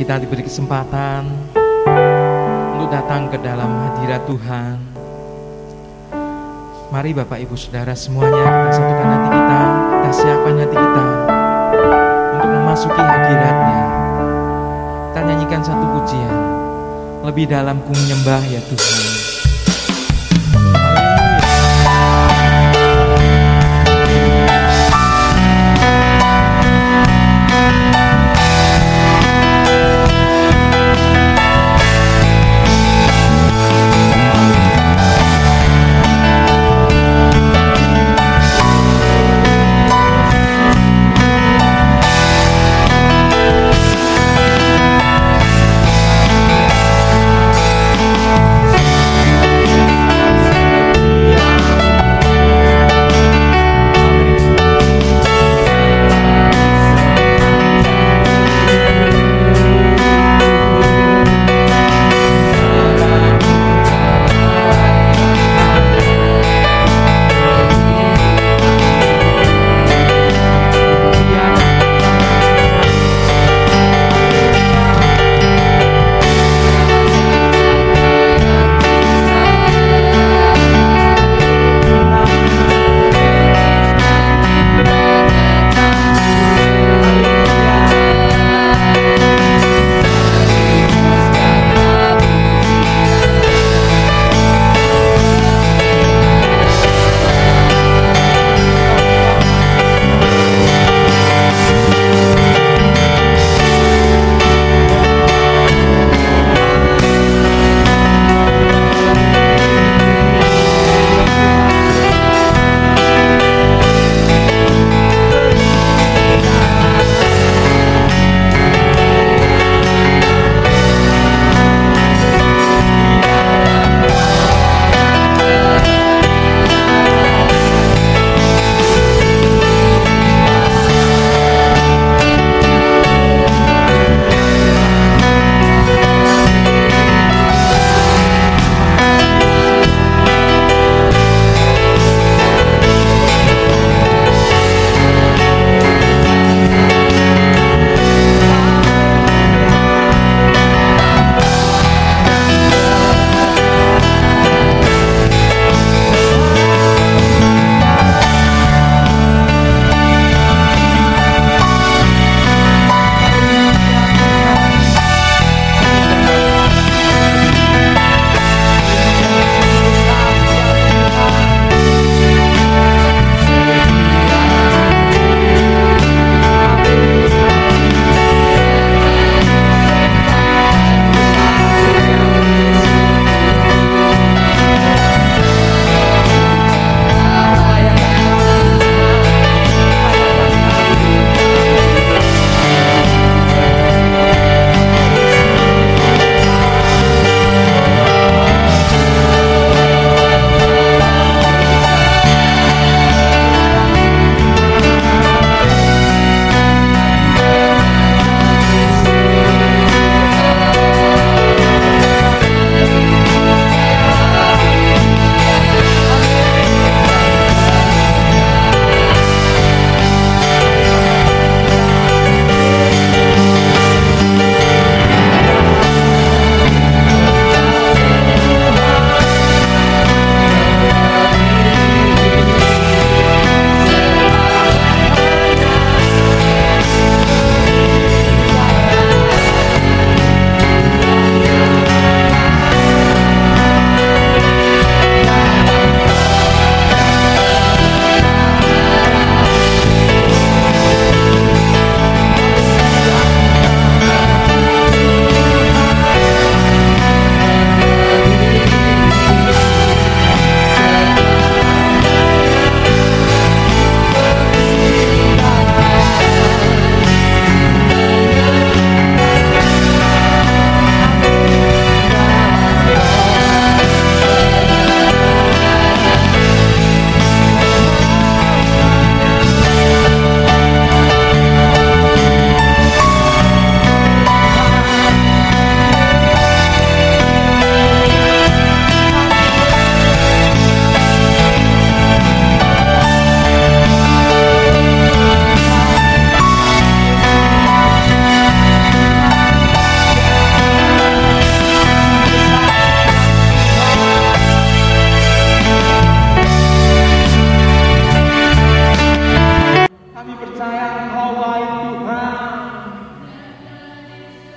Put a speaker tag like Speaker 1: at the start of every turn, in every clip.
Speaker 1: kita diberi kesempatan untuk datang ke dalam hadirat Tuhan. Mari Bapak Ibu Saudara semuanya, kita satukan hati kita, kita siapkan hati kita untuk memasuki hadirat-Nya. Kita nyanyikan satu pujian, lebih dalam ku menyembah ya Tuhan.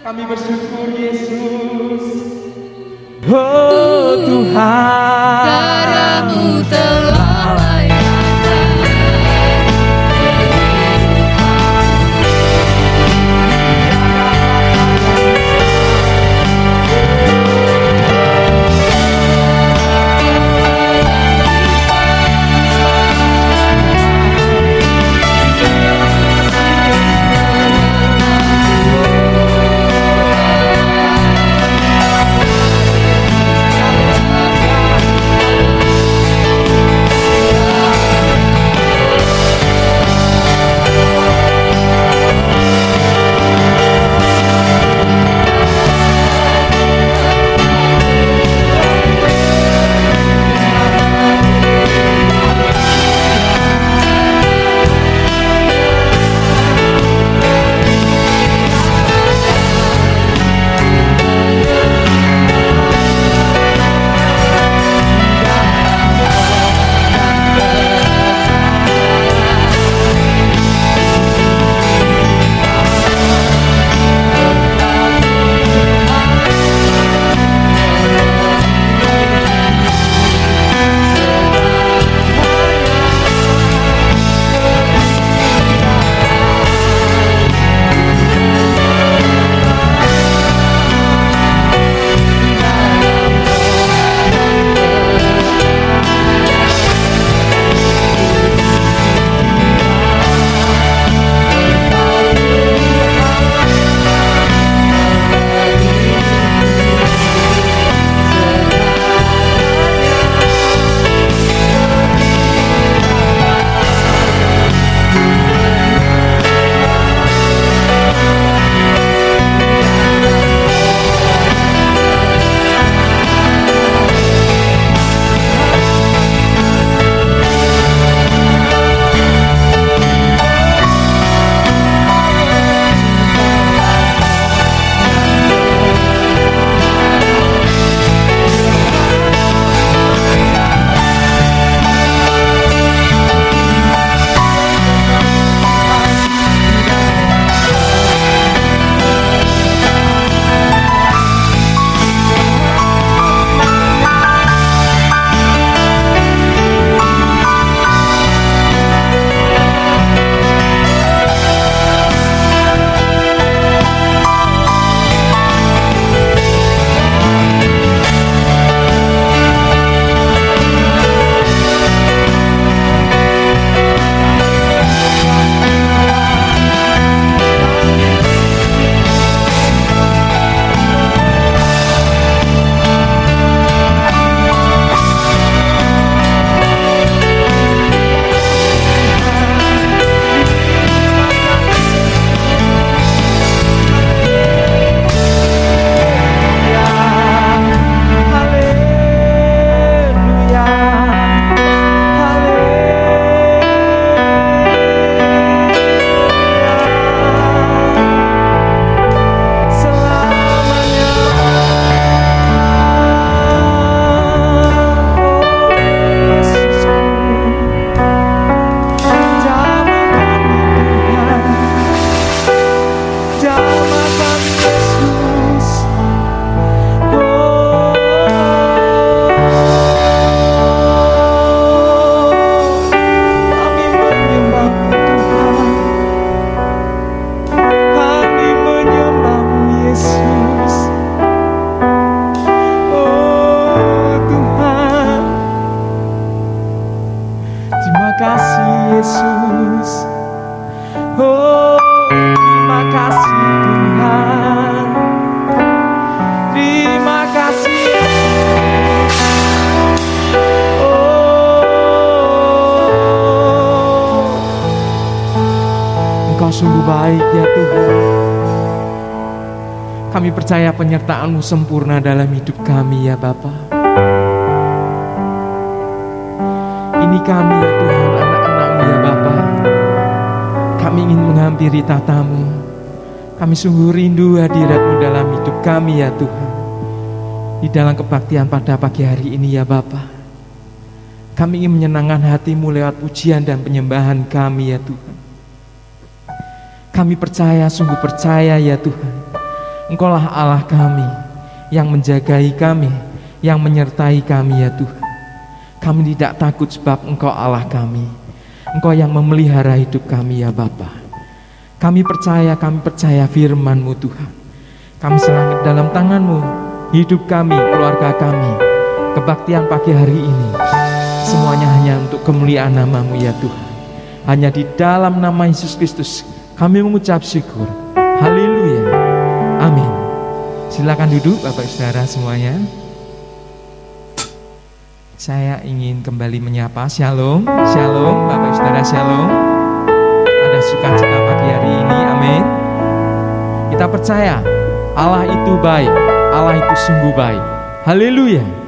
Speaker 1: Kami bersyukur Yesus. Oh Tuhan,
Speaker 2: Darah-Mu telah layakan
Speaker 1: sungguh baik ya Tuhan. Kami percaya penyertaan-Mu sempurna dalam hidup kami ya Bapa. Ini kami ya Tuhan, anak-anak-Mu ya Bapa. Kami ingin menghampiri tata-Mu. Kami sungguh rindu hadirat-Mu dalam hidup kami ya Tuhan. Di dalam kebaktian pada pagi hari ini ya Bapa. Kami ingin menyenangkan hati-Mu lewat pujian dan penyembahan kami ya Tuhan. Kami percaya, sungguh percaya ya Tuhan, Engkaulah Allah kami yang menjagai kami, yang menyertai kami ya Tuhan. Kami tidak takut sebab Engkau Allah kami. Engkau yang memelihara hidup kami ya Bapa. Kami percaya firman-Mu Tuhan. Kami serahkan dalam tangan-Mu hidup kami, keluarga kami. Kebaktian pagi hari ini semuanya hanya untuk kemuliaan nama-Mu ya Tuhan. Hanya di dalam nama Yesus Kristus kami mengucap syukur. Haleluya. Amin. Silakan duduk Bapak Saudara semuanya. Saya ingin kembali menyapa. Shalom, shalom Bapak Saudara, shalom. Ada sukacita pagi hari ini, amin. Kita percaya Allah itu baik, Allah itu sungguh baik. Haleluya.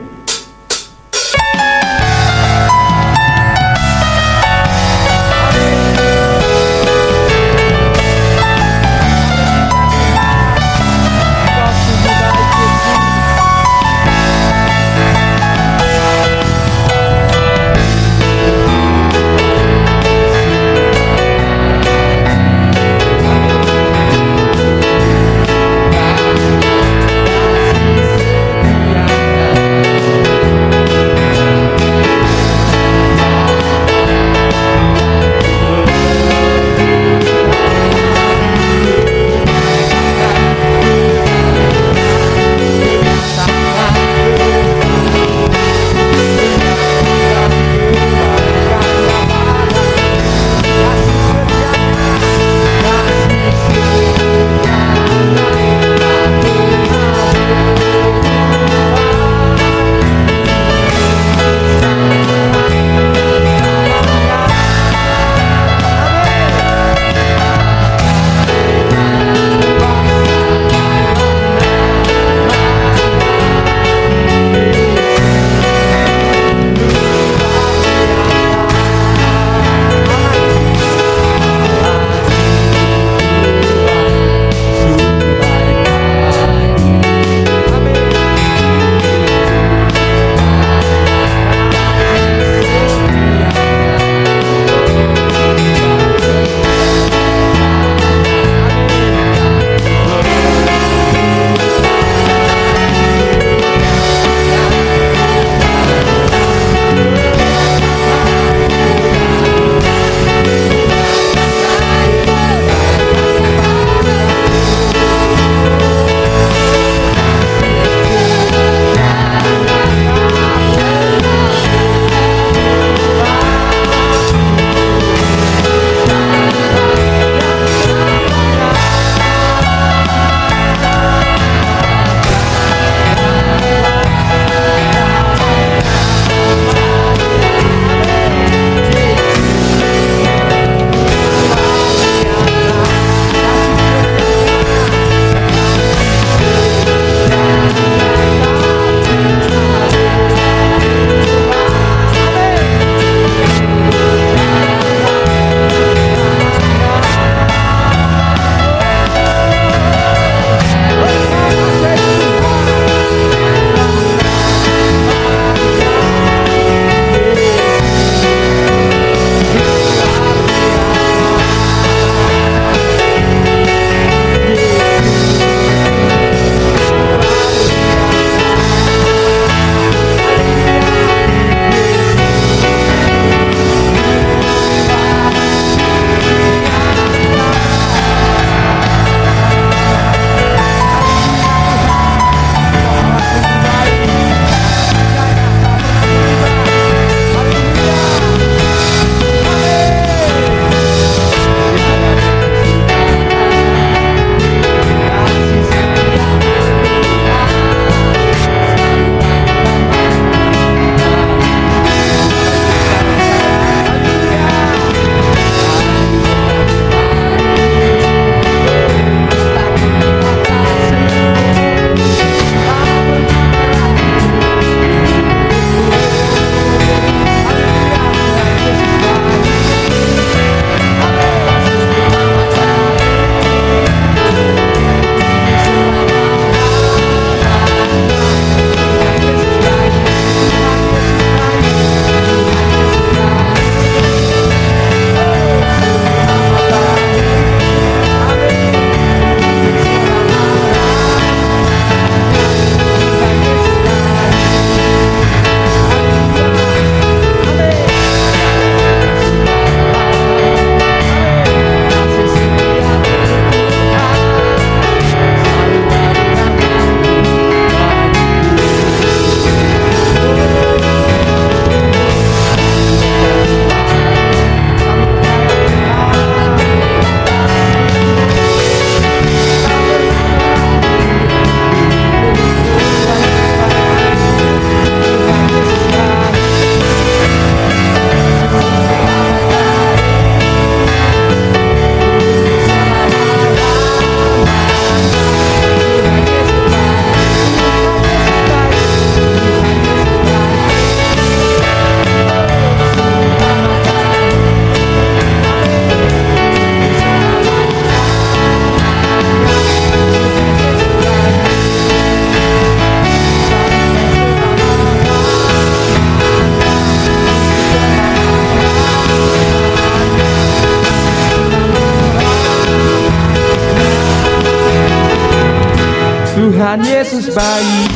Speaker 1: Tuhan Yesus baik.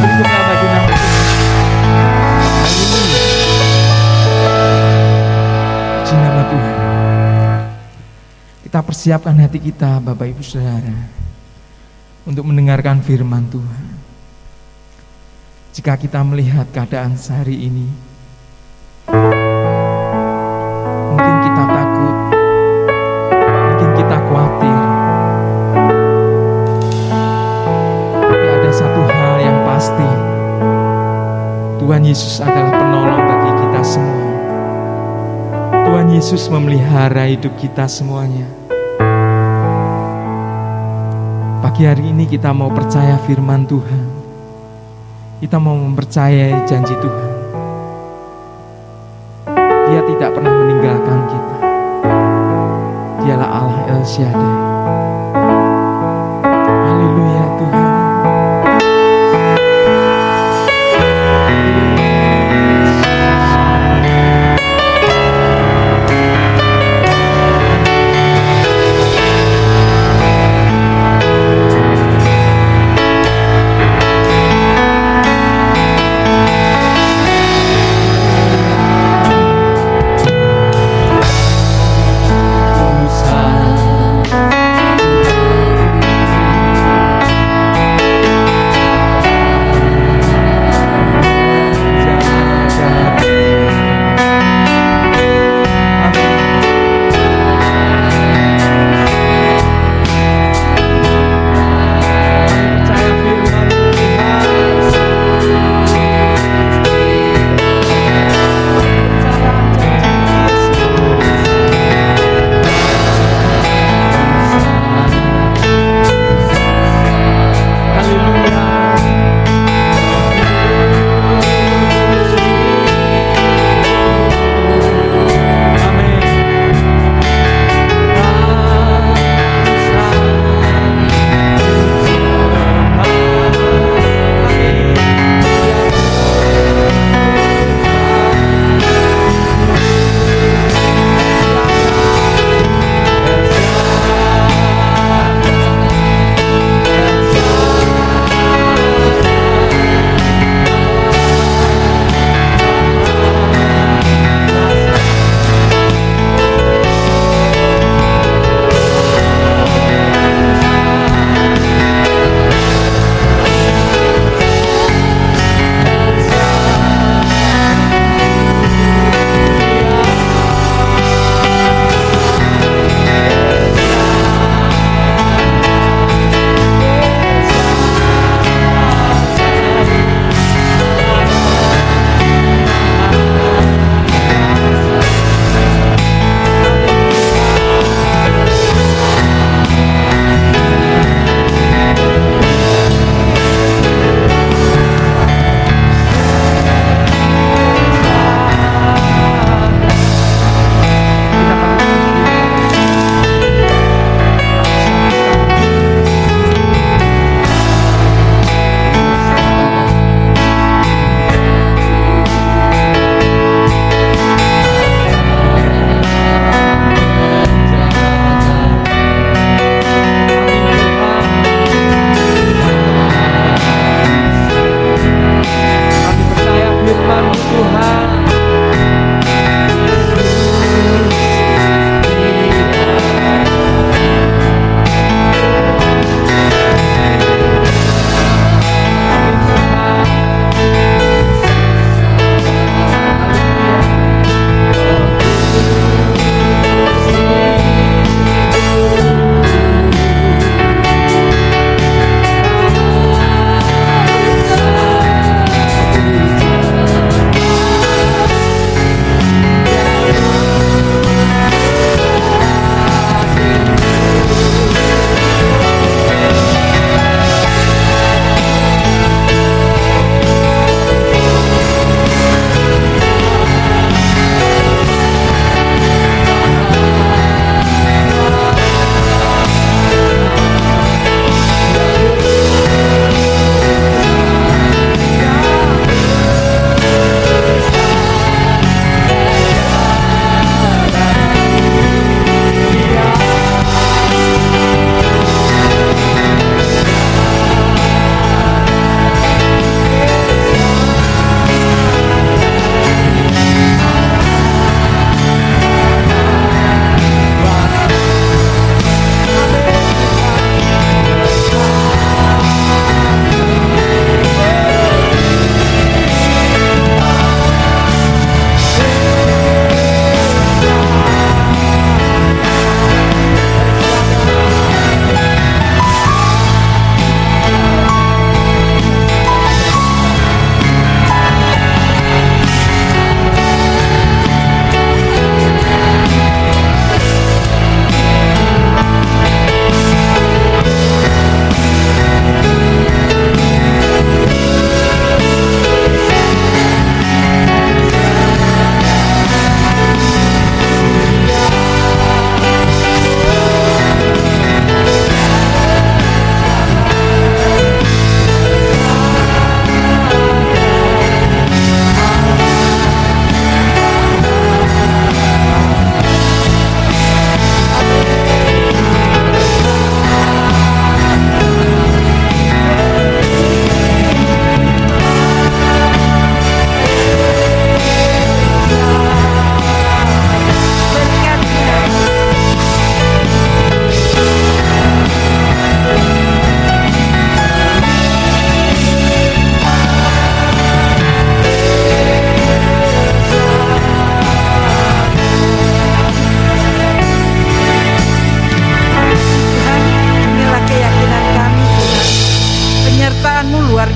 Speaker 1: Berikutnya bagi nama puji nama Tuhan. Kita persiapkan hati kita, Bapak Ibu Saudara, untuk mendengarkan firman Tuhan. Jika kita melihat keadaan sehari ini, mungkin kita takut, mungkin kita khawatir, tapi ada satu hal yang pasti, Tuhan Yesus adalah penolong bagi kita semua. Tuhan Yesus memelihara hidup kita semuanya. Pagi hari ini kita mau percaya firman Tuhan. Kita mau mempercayai janji Tuhan. Dia tidak pernah meninggalkan kita. Dialah Allah El Shaddai. Haleluya Tuhan.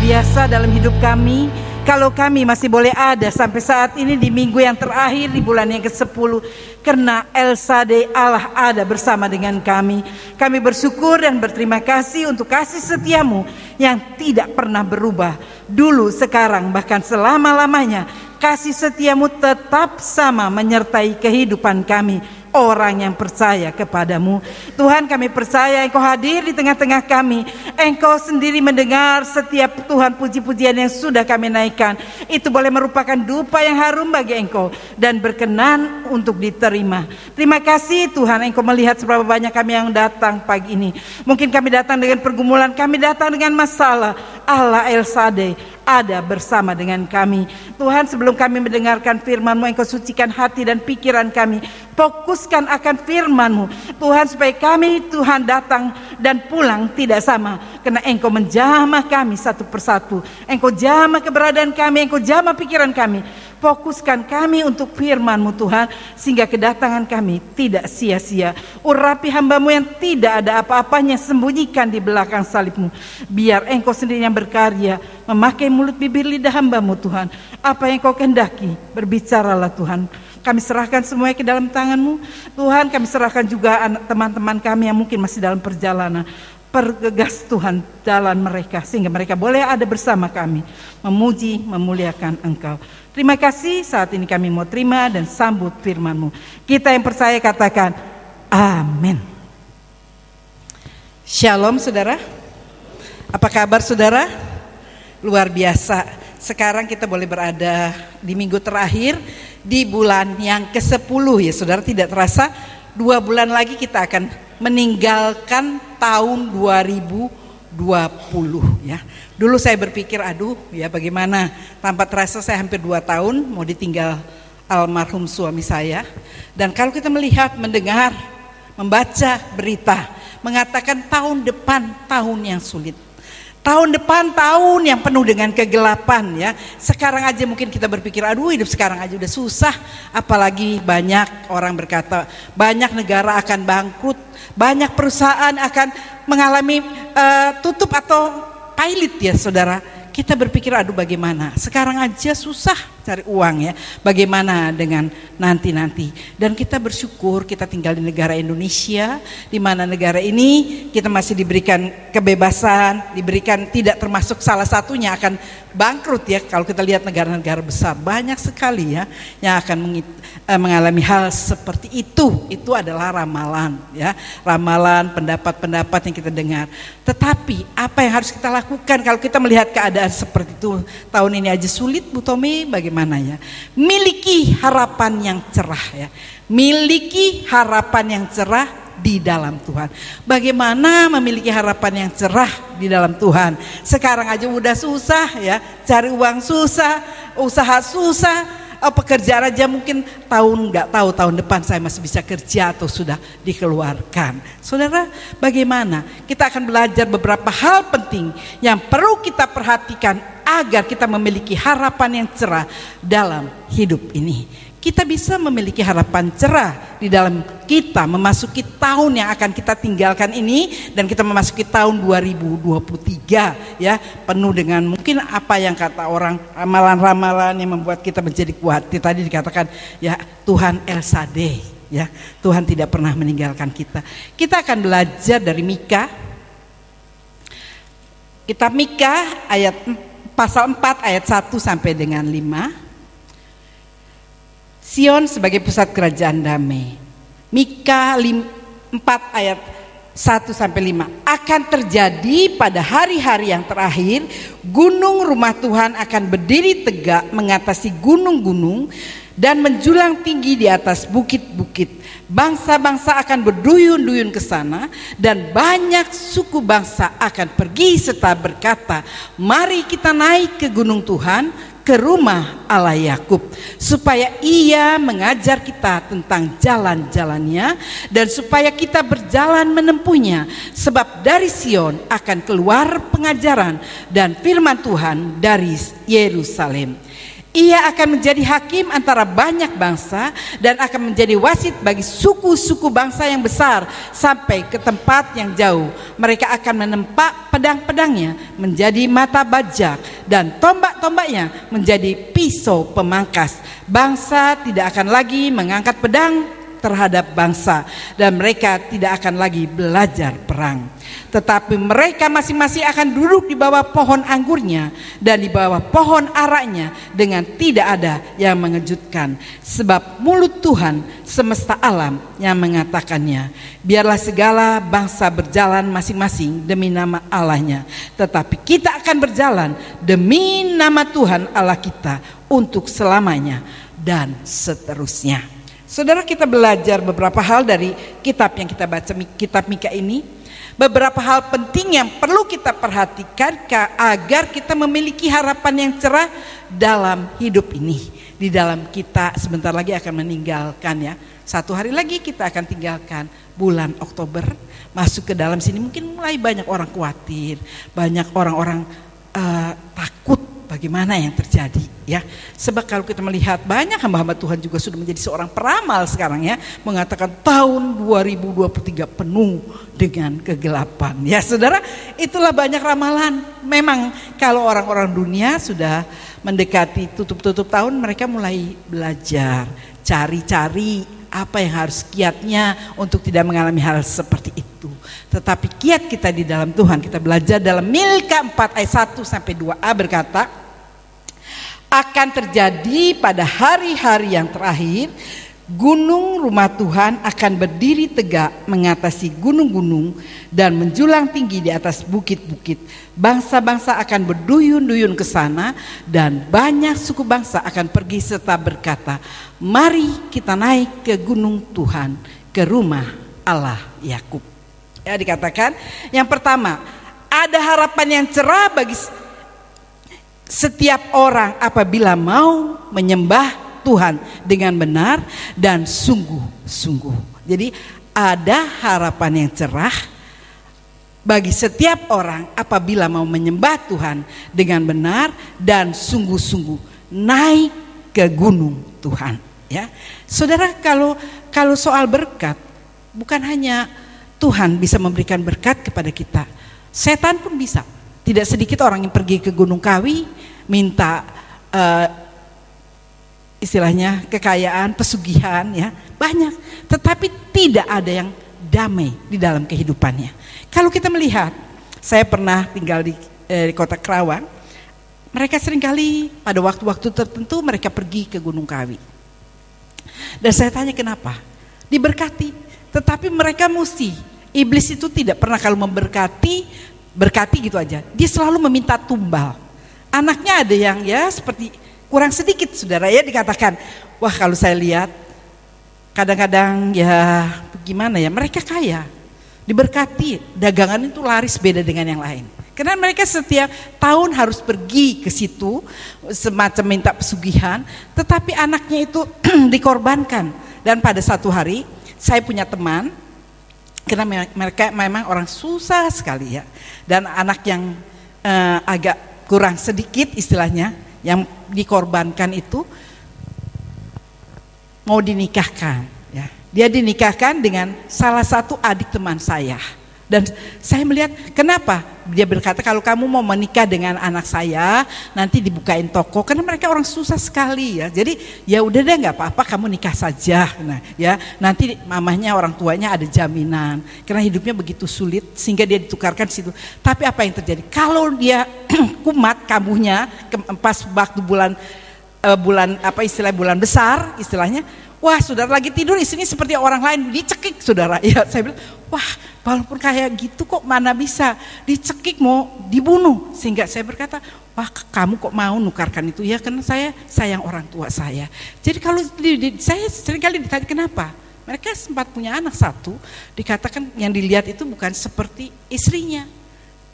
Speaker 3: biasa dalam hidup kami. Kalau kami masih boleh ada sampai saat ini di minggu yang terakhir di bulan yang ke-10, karena El Shaddai Allah ada bersama dengan kami. Kami bersyukur dan berterima kasih untuk kasih setiamu yang tidak pernah berubah. Dulu, sekarang, bahkan selama-lamanya kasih setiamu tetap sama menyertai kehidupan kami, orang yang percaya kepadamu. Tuhan, kami percaya Engkau hadir di tengah-tengah kami. Engkau sendiri mendengar setiap Tuhan puji-pujian yang sudah kami naikkan. Itu boleh merupakan dupa yang harum bagi Engkau dan berkenan untuk diterima. Terima kasih Tuhan, Engkau melihat seberapa banyak kami yang datang pagi ini. Mungkin kami datang dengan pergumulan, kami datang dengan masalah. Allah El Shaddai ada bersama dengan kami. Tuhan, sebelum kami mendengarkan firman-Mu, Engkau sucikan hati dan pikiran kami. Fokuskan akan firman-Mu Tuhan, supaya kami Tuhan datang dan pulang tidak sama, karena Engkau menjamah kami satu persatu. Engkau jamah keberadaan kami, Engkau jamah pikiran kami. Fokuskan kami untuk firman-Mu Tuhan, sehingga kedatangan kami tidak sia-sia. Urapi hamba-Mu yang tidak ada apa-apanya, sembunyikan di belakang salib-Mu. Biar Engkau sendiri yang berkarya, memakai mulut bibir lidah hamba-Mu Tuhan. Apa yang Kau kehendaki, berbicaralah Tuhan. Kami serahkan semuanya ke dalam tangan-Mu Tuhan. Kami serahkan juga teman-teman kami yang mungkin masih dalam perjalanan. Pergegas Tuhan jalan mereka, sehingga mereka boleh ada bersama kami, memuji, memuliakan Engkau. Terima kasih, saat ini kami mau terima dan sambut firman-Mu. Kita yang percaya katakan amin. Shalom saudara. Apa kabar saudara? Luar biasa. Sekarang kita boleh berada di minggu terakhir di bulan yang ke-10 ya saudara. Tidak terasa 2 bulan lagi kita akan meninggalkan tahun 2020 ya. Dulu saya berpikir aduh ya bagaimana, tanpa terasa saya hampir 2 tahun mau ditinggal almarhum suami saya. Dan kalau kita melihat, mendengar, membaca berita mengatakan tahun depan tahun yang sulit. Tahun depan tahun yang penuh dengan kegelapan ya. Sekarang aja mungkin kita berpikir aduh hidup sekarang aja udah susah. Apalagi banyak orang berkata banyak negara akan bangkrut. Banyak perusahaan akan mengalami tutup atau pilot ya saudara. Kita berpikir aduh bagaimana, sekarang aja susah cari uang ya, bagaimana dengan nanti-nanti. Dan kita bersyukur kita tinggal di negara Indonesia, di mana negara ini kita masih diberikan kebebasan, diberikan tidak termasuk salah satunya akan bangkrut ya. Kalau kita lihat negara-negara besar banyak sekali ya yang akan mengalami hal seperti itu. Itu adalah ramalan ya, ramalan pendapat-pendapat yang kita dengar. Tetapi apa yang harus kita lakukan kalau kita melihat keadaan seperti itu? Tahun ini aja sulit Bu Tommy, bagaimana ya? Miliki harapan yang cerah ya. Miliki harapan yang cerah di dalam Tuhan. Bagaimana memiliki harapan yang cerah di dalam Tuhan? Sekarang aja udah susah ya, cari uang susah, usaha susah, pekerjaan aja mungkin nggak tahu tahun depan saya masih bisa kerja atau sudah dikeluarkan. Saudara, bagaimana? Kita akan belajar beberapa hal penting yang perlu kita perhatikan agar kita memiliki harapan yang cerah dalam hidup ini. Kita bisa memiliki harapan cerah di dalam kita memasuki tahun yang akan kita tinggalkan ini, dan kita memasuki tahun 2023 ya, penuh dengan mungkin apa yang kata orang ramalan-ramalan yang membuat kita menjadi kuat. Tadi dikatakan ya Tuhan El Shaddai ya, Tuhan tidak pernah meninggalkan kita. Kita akan belajar dari Mika. Kitab Mika pasal 4 ayat 1 sampai dengan 5. Sion sebagai pusat kerajaan damai. Mika 4 ayat 1 sampai 5. Akan terjadi pada hari-hari yang terakhir, gunung rumah Tuhan akan berdiri tegak mengatasi gunung-gunung dan menjulang tinggi di atas bukit-bukit. Bangsa-bangsa akan berduyun-duyun ke sana, dan banyak suku bangsa akan pergi serta berkata, mari kita naik ke gunung Tuhan, ke rumah Allah Yakub, supaya Ia mengajar kita tentang jalan-jalannya, dan supaya kita berjalan menempuhnya. Sebab dari Sion akan keluar pengajaran dan firman Tuhan dari Yerusalem. Ia akan menjadi hakim antara banyak bangsa dan akan menjadi wasit bagi suku-suku bangsa yang besar sampai ke tempat yang jauh. Mereka akan menempa pedang-pedangnya menjadi mata bajak dan tombak-tombaknya menjadi pisau pemangkas. Bangsa tidak akan lagi mengangkat pedang terhadap bangsa dan mereka tidak akan lagi belajar perang. Tetapi mereka masing-masing akan duduk di bawah pohon anggurnya dan di bawah pohon araknya dengan tidak ada yang mengejutkan. Sebab mulut Tuhan semesta alam yang mengatakannya. Biarlah segala bangsa berjalan masing-masing demi nama Allahnya. Tetapi kita akan berjalan demi nama Tuhan Allah kita untuk selamanya dan seterusnya. Saudara, kita belajar beberapa hal dari kitab yang kita baca, kitab Mika ini. Beberapa hal penting yang perlu kita perhatikan agar kita memiliki harapan yang cerah dalam hidup ini. Di dalam kita sebentar lagi akan meninggalkan, ya. 1 hari lagi kita akan tinggalkan bulan Oktober. Masuk ke dalam sini mungkin mulai banyak orang khawatir, banyak orang-orang takut bagaimana yang terjadi, ya. Sebab kalau kita melihat banyak hamba-hamba Tuhan juga sudah menjadi seorang peramal sekarang, ya, mengatakan tahun 2023 penuh dengan kegelapan. Ya saudara, itulah banyak ramalan. Memang kalau orang-orang dunia sudah mendekati tutup-tutup tahun, mereka mulai belajar, cari-cari apa yang harus kiatnya untuk tidak mengalami hal seperti itu. Tetapi kiat kita di dalam Tuhan, kita belajar dalam Milka 4 ayat 1-2a berkata, akan terjadi pada hari-hari yang terakhir, gunung rumah Tuhan akan berdiri tegak mengatasi gunung-gunung dan menjulang tinggi di atas bukit-bukit. Bangsa-bangsa akan berduyun-duyun ke sana dan banyak suku bangsa akan pergi serta berkata, mari kita naik ke gunung Tuhan, ke rumah Allah Yakub. Ya, dikatakan yang pertama, ada harapan yang cerah bagi setiap orang apabila mau menyembah Tuhan dengan benar dan sungguh-sungguh. Jadi ada harapan yang cerah bagi setiap orang apabila mau menyembah Tuhan dengan benar dan sungguh-sungguh naik ke gunung Tuhan, ya. Saudara, kalau soal berkat, bukan hanya Tuhan bisa memberikan berkat kepada kita, setan pun bisa. Tidak sedikit orang yang pergi ke Gunung Kawi minta istilahnya kekayaan, pesugihan, ya, banyak. Tetapi tidak ada yang damai di dalam kehidupannya. Kalau kita melihat, saya pernah tinggal di kota Kerawang. Mereka seringkali pada waktu-waktu tertentu mereka pergi ke Gunung Kawi. Dan saya tanya kenapa? Diberkati. Tetapi mereka iblis itu tidak pernah kalau berkati gitu aja. Dia selalu meminta tumbal. Anaknya ada yang ya seperti kurang sedikit, saudara, ya, dikatakan, wah kalau saya lihat kadang-kadang ya gimana ya, mereka kaya, diberkati, dagangan itu laris beda dengan yang lain. Karena mereka setiap tahun harus pergi ke situ semacam minta pesugihan, tetapi anaknya itu dikorbankan. Dan pada satu hari saya punya teman, karena mereka memang orang susah sekali, ya, dan anak yang agak kurang sedikit istilahnya yang dikorbankan itu mau dinikahkan, ya. Dia dinikahkan dengan salah satu adik teman saya. Dan saya melihat kenapa dia berkata kalau kamu mau menikah dengan anak saya nanti dibukain toko, karena mereka orang susah sekali, ya. Jadi ya udah deh, nggak apa-apa, kamu nikah saja. Nah, ya, nanti mamahnya, orang tuanya ada jaminan karena hidupnya begitu sulit sehingga dia ditukarkan situ. Tapi apa yang terjadi kalau dia kumat kambuhnya pas waktu bulan bulan besar istilahnya, wah, saudara lagi tidur istrinya seperti orang lain dicekik, saudara. Ya, saya bilang, wah, walaupun kayak gitu kok mana bisa dicekik, mau dibunuh. Sehingga saya berkata, wah, kamu kok mau nukarkan itu? Ya, karena saya sayang orang tua saya. Jadi kalau saya seringkali ditanya kenapa, mereka sempat punya anak satu, dikatakan yang dilihat itu bukan seperti istrinya,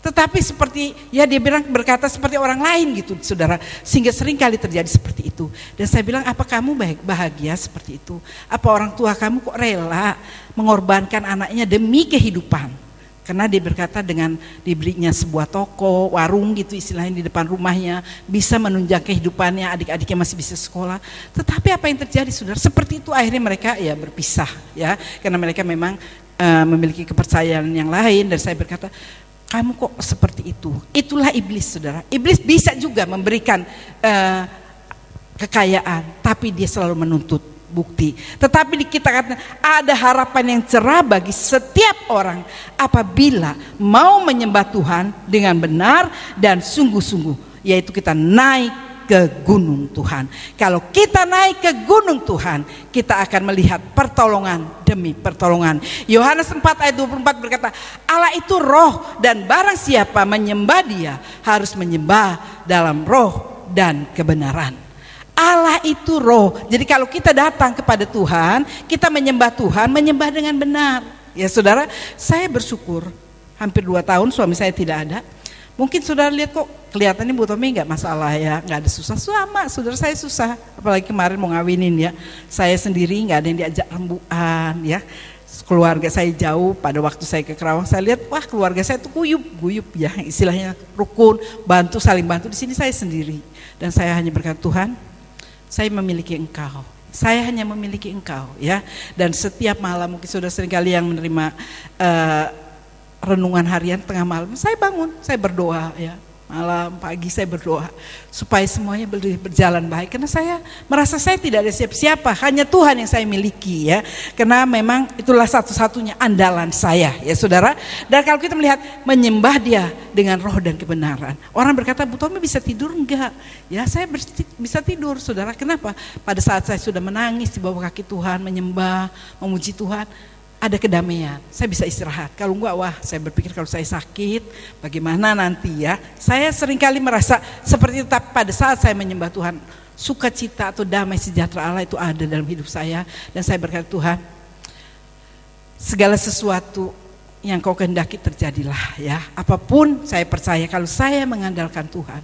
Speaker 3: tetapi seperti, ya, dia bilang berkata seperti orang lain gitu, saudara. Sehingga sering kali terjadi seperti itu. Dan saya bilang, apa kamu bahagia seperti itu? Apa orang tua kamu kok rela mengorbankan anaknya demi kehidupan? Karena dia berkata dengan diberinya sebuah toko, warung gitu istilahnya di depan rumahnya, bisa menunjang kehidupannya, adik-adiknya masih bisa sekolah. Tetapi apa yang terjadi saudara? Seperti itu akhirnya mereka ya berpisah ya. Karena mereka memang memiliki kepercayaan yang lain. Dan saya berkata, kamu kok seperti itu? Itulah iblis saudara. Iblis bisa juga memberikan kekayaan, tapi dia selalu menuntut bukti. Tetapi kita katakan ada harapan yang cerah bagi setiap orang apabila mau menyembah Tuhan dengan benar dan sungguh-sungguh, yaitu kita naik ke gunung Tuhan. Kalau kita naik ke gunung Tuhan, kita akan melihat pertolongan demi pertolongan. Yohanes 4 ayat 24 berkata, Allah itu roh dan barang siapa menyembah Dia harus menyembah dalam roh dan kebenaran. Allah itu roh. Jadi kalau kita datang kepada Tuhan, kita menyembah Tuhan, menyembah dengan benar. Ya saudara, saya bersyukur hampir 2 tahun suami saya tidak ada. Mungkin saudara lihat kok kelihatannya Bu Tommy nggak masalah ya, nggak ada susah. Sama saudara saya susah, apalagi kemarin mau ngawinin ya. Saya sendiri nggak ada yang diajak rembukan ya. Keluarga saya jauh. Pada waktu saya ke Kerawang, saya lihat wah keluarga saya itu guyup ya, istilahnya rukun, bantu saling bantu. Di sini saya sendiri dan saya hanya berkata, Tuhan, saya memiliki Engkau, saya hanya memiliki Engkau ya. Dan setiap malam, mungkin sudah seringkali yang menerima renungan harian tengah malam, saya bangun, saya berdoa ya. Malam, pagi saya berdoa supaya semuanya berjalan baik. Karena saya merasa saya tidak ada siapa-siapa, hanya Tuhan yang saya miliki ya. Karena memang itulah satu-satunya andalan saya ya saudara. Dan kalau kita melihat menyembah Dia dengan roh dan kebenaran. Orang berkata, Bu Tommy bisa tidur? Enggak. Ya saya bisa tidur saudara. Kenapa? Pada saat saya sudah menangis di bawah kaki Tuhan, menyembah, memuji Tuhan, ada kedamaian, saya bisa istirahat. Kalau enggak, wah saya berpikir kalau saya sakit, bagaimana nanti ya. Saya seringkali merasa seperti itu, tapi pada saat saya menyembah Tuhan, sukacita atau damai sejahtera Allah itu ada dalam hidup saya. Dan saya berkata, Tuhan, segala sesuatu yang Kau kehendaki terjadilah ya. Apapun saya percaya kalau saya mengandalkan Tuhan,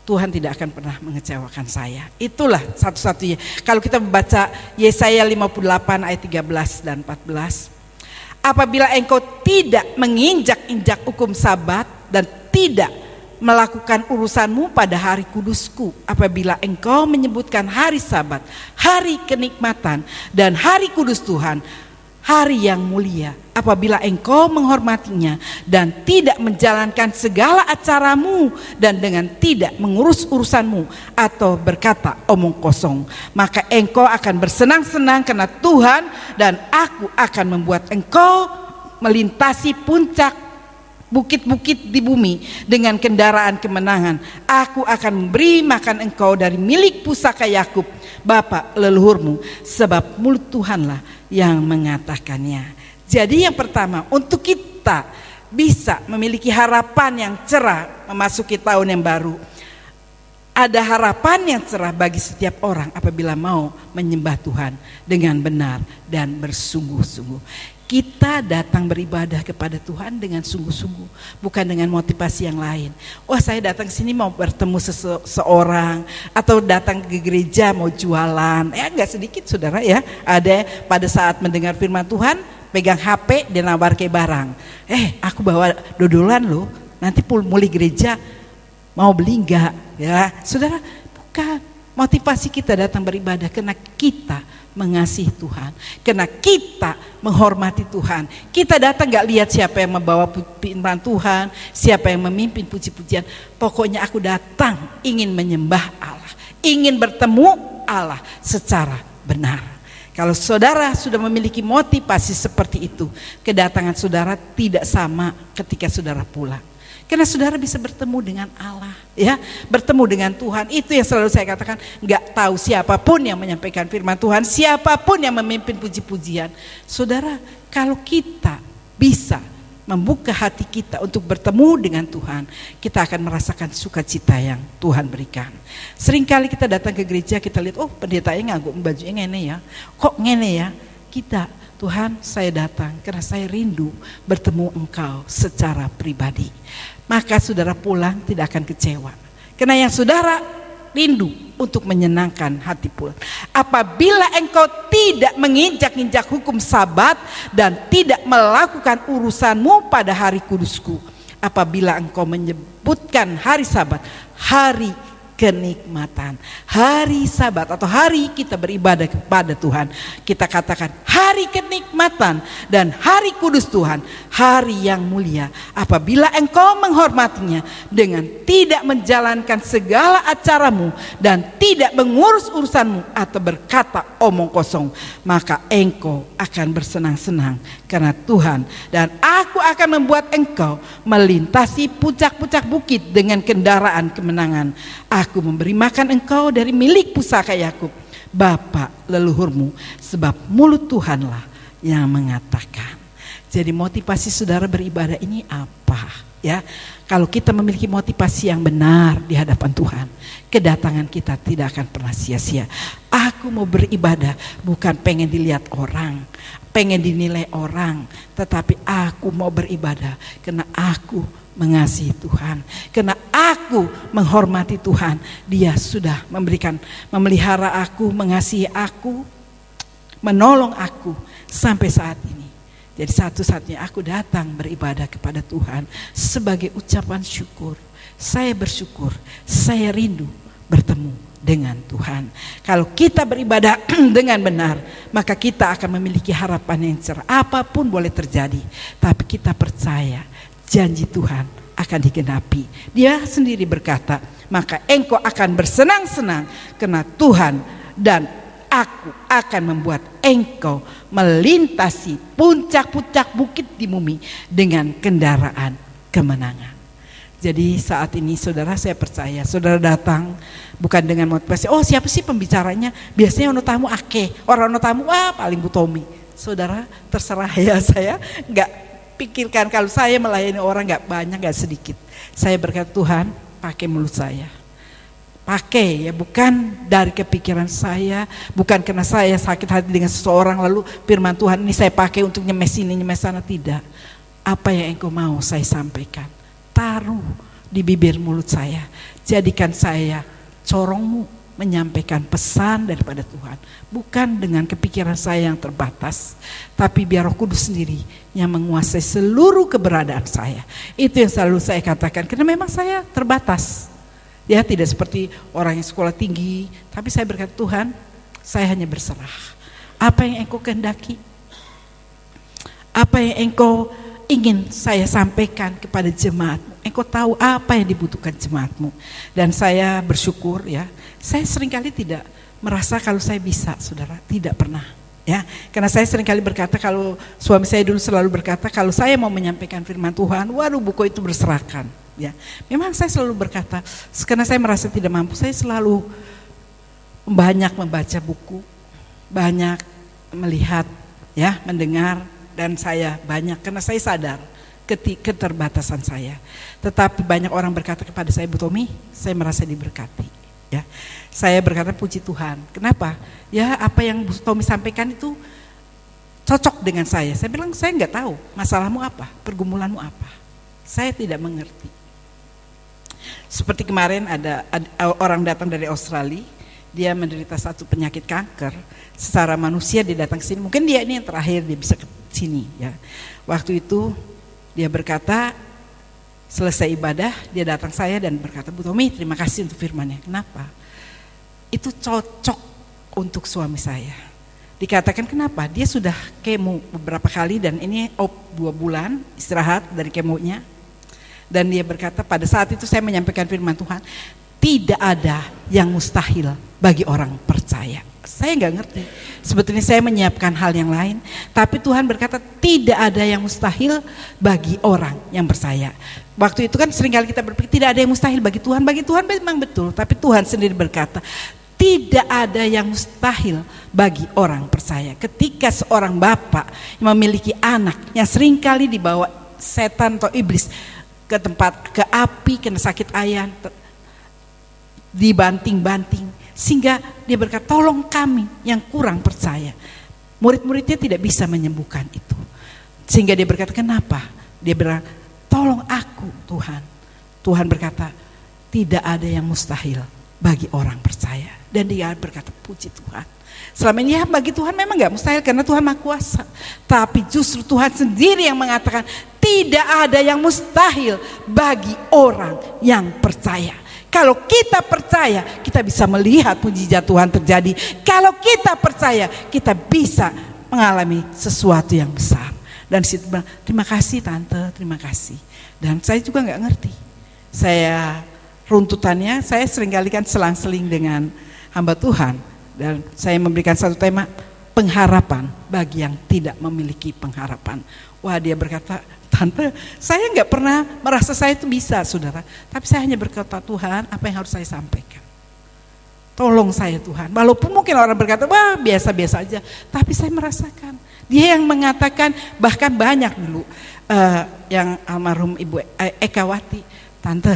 Speaker 3: Tuhan tidak akan pernah mengecewakan saya. Itulah satu-satunya. Kalau kita membaca Yesaya 58 ayat 13 dan 14. Apabila engkau tidak menginjak-injak hukum Sabat dan tidak melakukan urusanmu pada hari kudusku, apabila engkau menyebutkan hari Sabat, hari kenikmatan dan hari kudus Tuhan, hari yang mulia, apabila engkau menghormatinya dan tidak menjalankan segala acaramu dan dengan tidak mengurus urusanmu atau berkata omong kosong, maka engkau akan bersenang-senang karena Tuhan, dan aku akan membuat engkau melintasi puncak bukit-bukit di bumi dengan kendaraan kemenangan. Aku akan memberi makan engkau dari milik pusaka Yakub bapa leluhurmu, sebab mulut Tuhanlah yang mengatakannya. Jadi yang pertama, untuk kita bisa memiliki harapan yang cerah memasuki tahun yang baru, ada harapan yang cerah bagi setiap orang apabila mau menyembah Tuhan dengan benar dan bersungguh-sungguh. Kita datang beribadah kepada Tuhan dengan sungguh-sungguh, bukan dengan motivasi yang lain. Wah, saya datang ke sini mau bertemu seseorang, atau datang ke gereja mau jualan. Ya enggak sedikit saudara ya, ada pada saat mendengar firman Tuhan pegang HP dan nawar ke barang. Aku bawa dodolan loh, nanti mulai gereja mau beli enggak? Ya saudara, bukan. Motivasi kita datang beribadah karena kita mengasihi Tuhan, karena kita menghormati Tuhan. Kita datang gak lihat siapa yang membawa firman Tuhan, siapa yang memimpin puji-pujian. Pokoknya aku datang ingin menyembah Allah, ingin bertemu Allah secara benar. Kalau saudara sudah memiliki motivasi seperti itu, kedatangan saudara tidak sama ketika saudara pulang. Karena saudara bisa bertemu dengan Allah, ya, bertemu dengan Tuhan. Itu yang selalu saya katakan, nggak tahu siapapun yang menyampaikan firman Tuhan, siapapun yang memimpin puji-pujian. Saudara, kalau kita bisa membuka hati kita untuk bertemu dengan Tuhan, kita akan merasakan sukacita yang Tuhan berikan. Seringkali kita datang ke gereja, kita lihat, oh pendetanya nganggo bajunya ngene ya, kok ngene ya. Kita, Tuhan, saya datang karena saya rindu bertemu Engkau secara pribadi. Maka saudara pulang tidak akan kecewa. Karena yang saudara rindu untuk menyenangkan hati pula. Apabila engkau tidak menginjak-injak hukum Sabat dan tidak melakukan urusanmu pada hari kudusku, apabila engkau menyebutkan hari Sabat hari kenikmatan, hari Sabat atau hari kita beribadah kepada Tuhan, kita katakan hari kenikmatan dan hari kudus Tuhan, hari yang mulia. Apabila engkau menghormatinya dengan tidak menjalankan segala acaramu dan tidak mengurus urusanmu atau berkata omong kosong, maka engkau akan bersenang-senang karena Tuhan, dan aku akan membuat engkau melintasi puncak-puncak bukit dengan kendaraan kemenangan. Aku memberi makan engkau dari milik pusaka Yakub, bapa leluhurmu, sebab mulut Tuhanlah yang mengatakan. Jadi motivasi saudara beribadah ini apa? Ya, kalau kita memiliki motivasi yang benar di hadapan Tuhan, kedatangan kita tidak akan pernah sia-sia. Aku mau beribadah bukan pengen dilihat orang, pengen dinilai orang, tetapi aku mau beribadah karena aku mengasihi Tuhan, karena aku menghormati Tuhan. Dia sudah memelihara aku, mengasihi aku, menolong aku sampai saat ini. Jadi satu-satunya aku datang beribadah kepada Tuhan sebagai ucapan syukur. Saya bersyukur, saya rindu bertemu dengan Tuhan. Kalau kita beribadah dengan benar, maka kita akan memiliki harapan yang cerah. Apapun boleh terjadi, tapi kita percaya janji Tuhan akan digenapi. Dia sendiri berkata, maka engkau akan bersenang-senang karena Tuhan, dan aku akan membuat engkau melintasi puncak-puncak bukit di bumi dengan kendaraan kemenangan. Jadi saat ini saudara, saya percaya saudara datang bukan dengan motivasi, oh siapa sih pembicaranya, biasanya ono tamu ake, orang ono tamu wah paling Bu Tommy. Saudara terserah ya, saya enggak pikirkan kalau saya melayani orang enggak banyak, enggak sedikit. Saya berkata Tuhan pakai mulut saya. Pakai ya, bukan dari kepikiran saya, bukan karena saya sakit hati dengan seseorang lalu firman Tuhan ini saya pakai untuk nyemes ini nyemes sana, tidak. Apa yang engkau mau saya sampaikan, taruh di bibir mulut saya, jadikan saya corongmu menyampaikan pesan daripada Tuhan, bukan dengan kepikiran saya yang terbatas, tapi biar Roh Kudus sendiri yang menguasai seluruh keberadaan saya. Itu yang selalu saya katakan, karena memang saya terbatas. Ya, tidak seperti orang yang sekolah tinggi, tapi saya berkata Tuhan, saya hanya berserah. Apa yang engkau kehendaki, apa yang engkau ingin saya sampaikan kepada jemaatmu, engkau tahu apa yang dibutuhkan jemaatmu. Dan saya bersyukur ya, saya seringkali tidak merasa kalau saya bisa, saudara, tidak pernah. Ya, karena saya seringkali berkata, kalau suami saya dulu selalu berkata, kalau saya mau menyampaikan firman Tuhan, waduh buku itu berserakan. Ya, memang saya selalu berkata, karena saya merasa tidak mampu, saya selalu banyak membaca buku, banyak melihat, ya, mendengar, dan saya banyak, karena saya sadar keterbatasan saya. Tetapi banyak orang berkata kepada saya, Bu Tommy, saya merasa diberkati. Ya, saya berkata puji Tuhan. Kenapa? Ya, apa yang Bu Tommy sampaikan itu cocok dengan saya. Saya bilang saya nggak tahu masalahmu apa, pergumulanmu apa. Saya tidak mengerti. Seperti kemarin ada orang datang dari Australia, dia menderita satu penyakit kanker. Secara manusia dia datang ke sini, mungkin dia ini yang terakhir dia bisa ke sini. Ya, waktu itu dia berkata, selesai ibadah dia datang saya dan berkata, Bu Tommy terima kasih untuk firman-Nya. Kenapa? Itu cocok untuk suami saya. Dikatakan kenapa? Dia sudah kemo beberapa kali dan ini 2 bulan istirahat dari kemonya. Dan dia berkata pada saat itu saya menyampaikan firman Tuhan, tidak ada yang mustahil bagi orang percaya. Saya nggak ngerti, sebetulnya saya menyiapkan hal yang lain, tapi Tuhan berkata tidak ada yang mustahil bagi orang yang percaya. Waktu itu kan seringkali kita berpikir tidak ada yang mustahil bagi Tuhan memang betul, tapi Tuhan sendiri berkata tidak ada yang mustahil bagi orang percaya. Ketika seorang bapak yang memiliki anak yang seringkali dibawa setan atau iblis ke tempat, ke api, kena sakit ayan, dibanting-banting, sehingga dia berkata tolong kami yang kurang percaya. Murid-muridnya tidak bisa menyembuhkan itu, sehingga dia berkata kenapa? Dia bilang tolong aku Tuhan. Tuhan berkata tidak ada yang mustahil bagi orang percaya. Dan dia berkata, puji Tuhan. Selama ini ya bagi Tuhan memang gak mustahil karena Tuhan Maha Kuasa. Tapi justru Tuhan sendiri yang mengatakan tidak ada yang mustahil bagi orang yang percaya. Kalau kita percaya, kita bisa melihat mujizat Tuhan terjadi. Kalau kita percaya, kita bisa mengalami sesuatu yang besar. Dan situ bilang, terima kasih tante, terima kasih. Dan saya juga gak ngerti. Saya runtutannya, saya seringkali kan selang-seling dengan hamba Tuhan. Dan saya memberikan satu tema, pengharapan bagi yang tidak memiliki pengharapan. Wah, dia berkata, tante, saya nggak pernah merasa saya itu bisa, saudara. Tapi saya hanya berkata, Tuhan, apa yang harus saya sampaikan? Tolong saya Tuhan. Walaupun mungkin orang berkata, wah biasa-biasa aja. Tapi saya merasakan. Dia yang mengatakan, bahkan banyak dulu. Yang almarhum Ibu Ekawati, tante,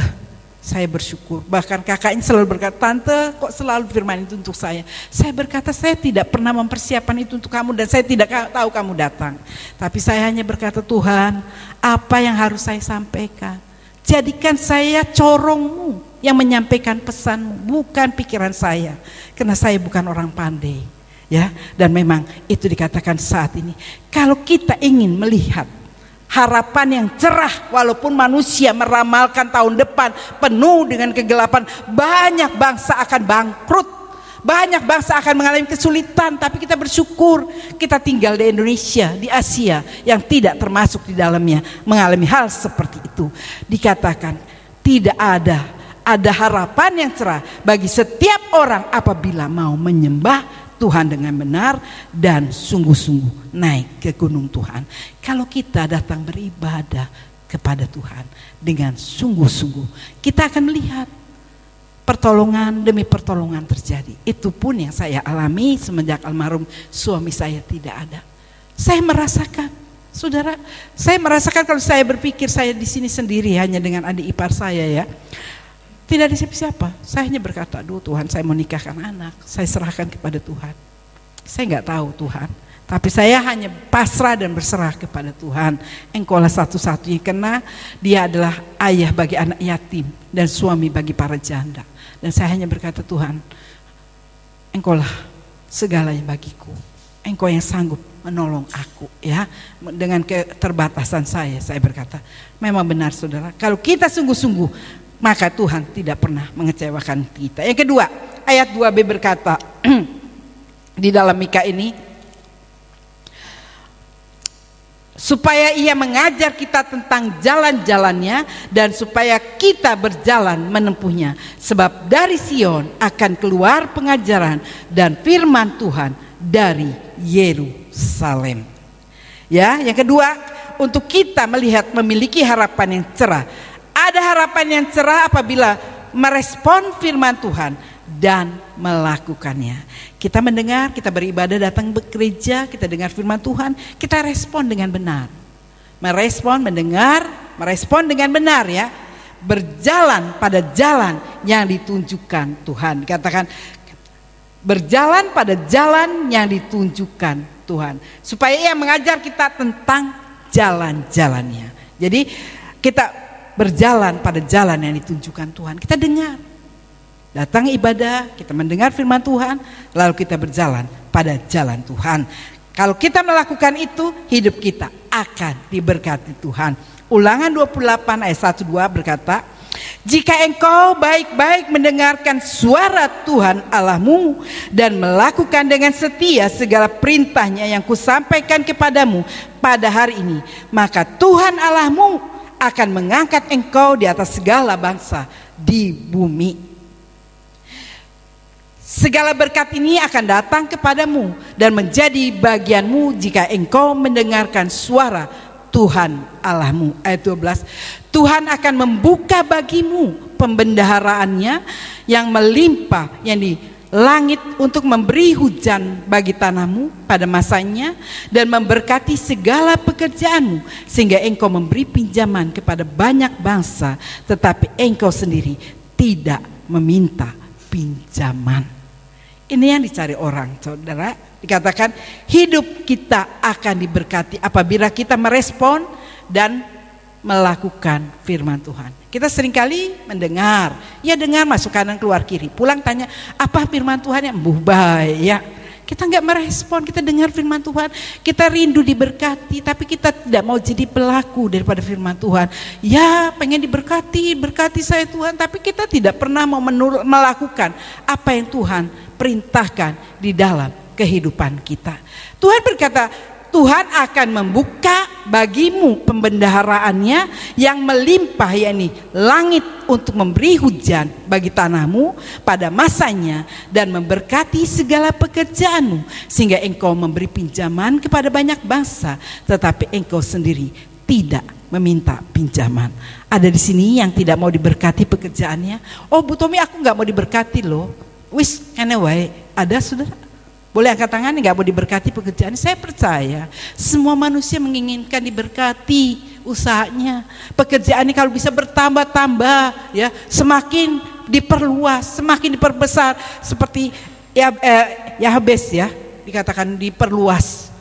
Speaker 3: saya bersyukur. Bahkan kakaknya selalu berkata, tante kok selalu firman itu untuk saya. Saya berkata, saya tidak pernah mempersiapkan itu untuk kamu dan saya tidak tahu kamu datang. Tapi saya hanya berkata, Tuhan, apa yang harus saya sampaikan? Jadikan saya corongmu yang menyampaikan pesanmu, bukan pikiran saya. Karena saya bukan orang pandai. Ya, dan memang itu dikatakan saat ini. Kalau kita ingin melihat harapan yang cerah, walaupun manusia meramalkan tahun depan penuh dengan kegelapan, banyak bangsa akan bangkrut, banyak bangsa akan mengalami kesulitan. Tapi kita bersyukur kita tinggal di Indonesia, di Asia yang tidak termasuk di dalamnya mengalami hal seperti itu. Dikatakan tidak ada harapan yang cerah bagi setiap orang apabila mau menyembah Tuhan dengan benar dan sungguh-sungguh naik ke gunung Tuhan. Kalau kita datang beribadah kepada Tuhan dengan sungguh-sungguh, kita akan melihat pertolongan demi pertolongan terjadi. Itu pun yang saya alami semenjak almarhum suami saya tidak ada. Saya merasakan, saudara, saya merasakan kalau saya berpikir saya di sini sendiri hanya dengan adik ipar saya ya. Tidak ada siapa-siapa. Saya hanya berkata, aduh Tuhan, saya mau nikahkan anak. Saya serahkan kepada Tuhan. Saya nggak tahu Tuhan. Tapi saya hanya pasrah dan berserah kepada Tuhan. Engkaulah satu-satunya, karena dia adalah ayah bagi anak yatim dan suami bagi para janda. Dan saya hanya berkata, Tuhan, Engkaulah segalanya bagiku. Engkau yang sanggup menolong aku ya. Dengan keterbatasan saya berkata, memang benar saudara. Kalau kita sungguh-sungguh, maka Tuhan tidak pernah mengecewakan kita. Yang kedua, ayat 2b berkata di dalam Mika ini, supaya ia mengajar kita tentang jalan-jalannya dan supaya kita berjalan menempuhnya. Sebab dari Sion akan keluar pengajaran dan firman Tuhan dari Yerusalem. Ya, yang kedua, untuk kita melihat memiliki harapan yang cerah. Ada harapan yang cerah apabila merespon firman Tuhan dan melakukannya. Kita mendengar, kita beribadah, datang ke gereja, kita dengar firman Tuhan, kita respon dengan benar. Merespon, mendengar, merespon dengan benar ya. Berjalan pada jalan yang ditunjukkan Tuhan. Katakan, berjalan pada jalan yang ditunjukkan Tuhan. Supaya ia mengajar kita tentang jalan-jalannya. Jadi kita berjalan pada jalan yang ditunjukkan Tuhan. Kita dengar, datang ibadah, kita mendengar firman Tuhan, lalu kita berjalan pada jalan Tuhan. Kalau kita melakukan itu, hidup kita akan diberkati Tuhan. Ulangan 28 ayat 1-2 berkata, jika engkau baik-baik mendengarkan suara Tuhan Allahmu dan melakukan dengan setia segala perintahnya yang kusampaikan kepadamu pada hari ini, maka Tuhan Allahmu akan mengangkat engkau di atas segala bangsa di bumi. Segala berkat ini akan datang kepadamu dan menjadi bagianmu jika engkau mendengarkan suara Tuhan Allahmu. Ayat 12, Tuhan akan membuka bagimu pembendaharaannya yang melimpah yang di langit untuk memberi hujan bagi tanahmu pada masanya dan memberkati segala pekerjaanmu sehingga engkau memberi pinjaman kepada banyak bangsa tetapi engkau sendiri tidak meminta pinjaman. Ini yang dicari orang, saudara. Dikatakan hidup kita akan diberkati apabila kita merespon dan melakukan firman Tuhan. Kita seringkali mendengar, ya dengar masuk kanan keluar kiri. Pulang tanya, apa firman Tuhan yang baik ya? Kita nggak merespon, kita dengar firman Tuhan, kita rindu diberkati, tapi kita tidak mau jadi pelaku daripada firman Tuhan. Ya pengen diberkati, berkati saya Tuhan, tapi kita tidak pernah mau melakukan apa yang Tuhan perintahkan di dalam kehidupan kita. Tuhan berkata, Tuhan akan membuka bagimu pembendaharaannya yang melimpah, yakni langit untuk memberi hujan bagi tanahmu pada masanya dan memberkati segala pekerjaanmu, sehingga engkau memberi pinjaman kepada banyak bangsa, tetapi engkau sendiri tidak meminta pinjaman. Ada di sini yang tidak mau diberkati pekerjaannya. Oh Bu Tommy, aku nggak mau diberkati loh. Wis anyway, ada saudara? Boleh angkat tangan, nggak mau diberkati pekerjaan. Saya percaya semua manusia menginginkan diberkati usahanya, pekerjaannya kalau bisa bertambah-tambah, ya, semakin diperluas, semakin diperbesar. Seperti Yahbes ya, dikatakan diperluas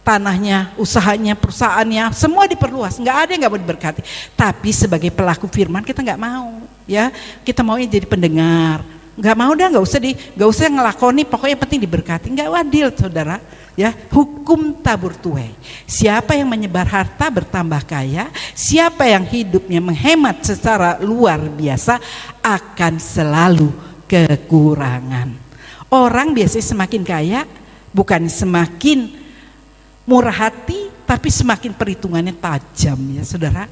Speaker 3: tanahnya, usahanya, perusahaannya, semua diperluas. Nggak ada yang nggak mau diberkati. Tapi sebagai pelaku firman kita nggak mau, ya, kita maunya jadi pendengar. Nggak mau dah, nggak usah ngelakoni, pokoknya penting diberkati. Nggak adil saudara, ya. Hukum tabur tuai, siapa yang menyebar harta bertambah kaya, siapa yang hidupnya menghemat secara luar biasa akan selalu kekurangan. Orang biasanya semakin kaya bukan semakin murah hati, tapi semakin perhitungannya tajam, ya saudara.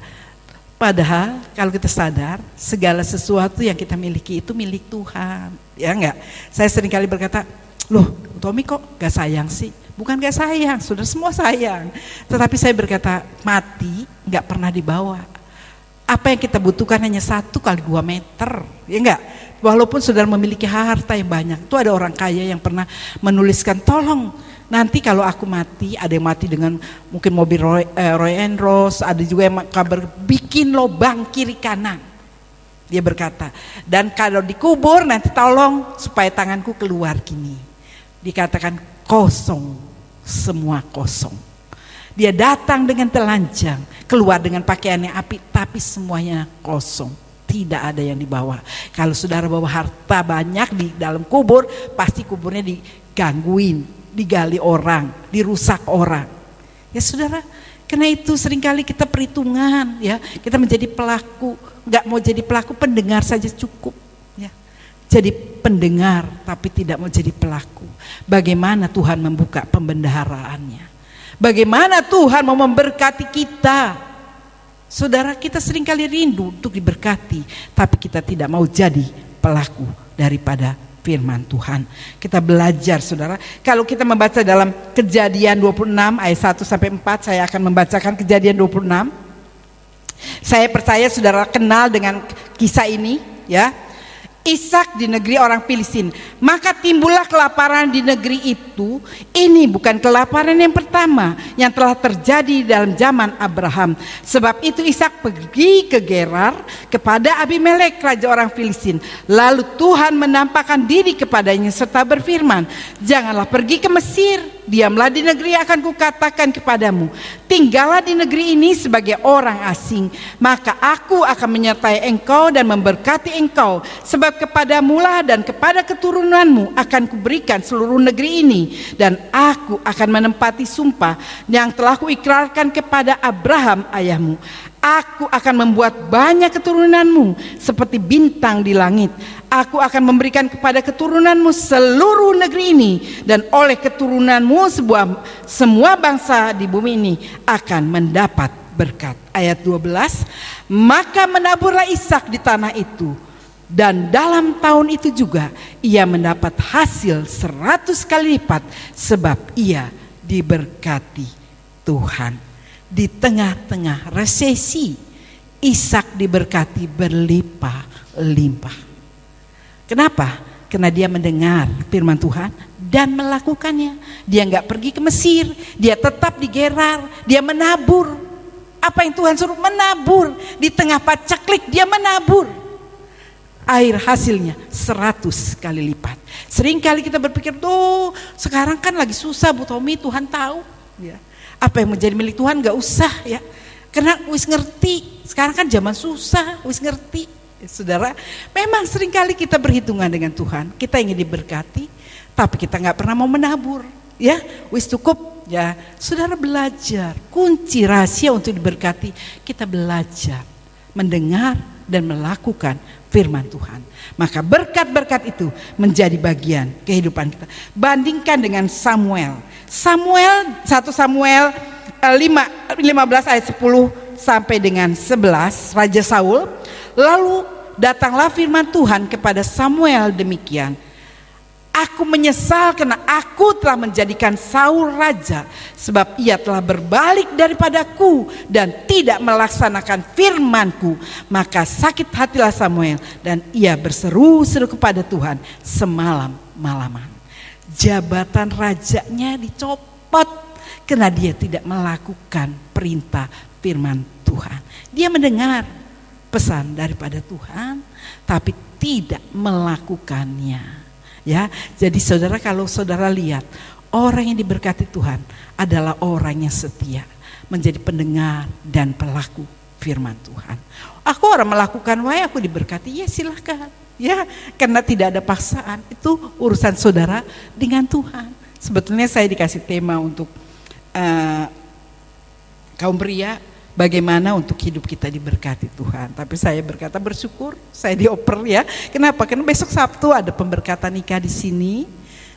Speaker 3: Padahal kalau kita sadar segala sesuatu yang kita miliki itu milik Tuhan, ya enggak? Saya seringkali berkata, loh Tommy kok gak sayang sih? Bukan gak sayang, sudah semua sayang. Tetapi saya berkata, mati gak pernah dibawa. Apa yang kita butuhkan hanya 1 kali 2 meter, ya enggak? Walaupun saudara memiliki harta yang banyak. Itu ada orang kaya yang pernah menuliskan, tolong nanti kalau aku mati, ada yang mati dengan mungkin mobil Roy and Rose, ada juga yang kabar bikin lubang kiri kanan. Dia berkata, dan kalau dikubur nanti tolong supaya tanganku keluar gini. Dikatakan kosong, semua kosong. Dia datang dengan telanjang, keluar dengan pakaiannya api, tapi semuanya kosong. Tidak ada yang dibawa. Kalau saudara bawa harta banyak di dalam kubur, pasti kuburnya digangguin, digali orang, dirusak orang. Ya saudara, karena itu seringkali kita perhitungan, ya, kita menjadi pelaku, nggak mau jadi pelaku, pendengar saja cukup, ya. Jadi pendengar tapi tidak mau jadi pelaku. Bagaimana Tuhan membuka pembendaharaannya? Bagaimana Tuhan mau memberkati kita? Saudara, kita seringkali rindu untuk diberkati, tapi kita tidak mau jadi pelaku daripada firman Tuhan. Kita belajar saudara, kalau kita membaca dalam Kejadian 26 ayat 1-4, saya akan membacakan Kejadian 26. Saya percaya saudara kenal dengan kisah ini, ya. Ishak di negeri orang Filistin. Maka timbullah kelaparan di negeri itu. Ini bukan kelaparan yang pertama yang telah terjadi dalam zaman Abraham. Sebab itu Ishak pergi ke Gerar kepada Abimelek raja orang Filistin. Lalu Tuhan menampakkan diri kepadanya serta berfirman, janganlah pergi ke Mesir, diamlah di negeri yang akan kukatakan kepadamu. Tinggallah di negeri ini sebagai orang asing, maka aku akan menyertai engkau dan memberkati engkau. Sebab kepadamulah dan kepada keturunanmu akan kuberikan seluruh negeri ini, dan aku akan menempati sumpah yang telah kuikrarkan kepada Abraham ayahmu. Aku akan membuat banyak keturunanmu seperti bintang di langit. Aku akan memberikan kepada keturunanmu seluruh negeri ini, dan oleh keturunanmu semua bangsa di bumi ini akan mendapat berkat. Ayat 12, maka menaburlah Ishak di tanah itu, dan dalam tahun itu juga ia mendapat hasil 100 kali lipat, sebab ia diberkati Tuhan. Di tengah-tengah resesi, Ishak diberkati berlimpah-limpah. Kenapa? Karena dia mendengar firman Tuhan dan melakukannya. Dia nggak pergi ke Mesir, dia tetap di Gerar, dia menabur. Apa yang Tuhan suruh? Menabur. Di tengah pacaklik dia menabur. Air hasilnya 100 kali lipat. Seringkali kita berpikir, tuh sekarang kan lagi susah Bu Tommy, Tuhan tahu, ya. Apa yang menjadi milik Tuhan gak usah, ya. Karena wis ngerti, sekarang kan zaman susah, wis ngerti. Saudara, memang seringkali kita berhitungan dengan Tuhan, kita ingin diberkati, tapi kita nggak pernah mau menabur. Ya, wis cukup ya. Saudara belajar, kunci rahasia untuk diberkati, kita belajar mendengar dan melakukan firman Tuhan. Maka berkat-berkat itu menjadi bagian kehidupan kita. Bandingkan dengan Samuel. 1 Samuel 15 ayat 10 sampai dengan 11, Raja Saul. Lalu datanglah firman Tuhan kepada Samuel demikian. Aku menyesal karena aku telah menjadikan Saul raja, sebab ia telah berbalik daripadaku dan tidak melaksanakan firmanku. Maka sakit hatilah Samuel dan ia berseru-seru kepada Tuhan semalam-malaman. Jabatan rajanya dicopot karena dia tidak melakukan perintah firman Tuhan. Dia mendengar pesan daripada Tuhan tapi tidak melakukannya. Ya, jadi saudara, kalau saudara lihat orang yang diberkati Tuhan adalah orang yang setia, menjadi pendengar dan pelaku firman Tuhan. Aku orang melakukan, wah aku diberkati, ya silahkan. Ya, karena tidak ada paksaan, itu urusan saudara dengan Tuhan. Sebetulnya saya dikasih tema untuk kaum pria, bagaimana untuk hidup kita diberkati Tuhan. Tapi saya berkata bersyukur, saya dioper ya. Kenapa? Karena besok Sabtu ada pemberkatan nikah di sini.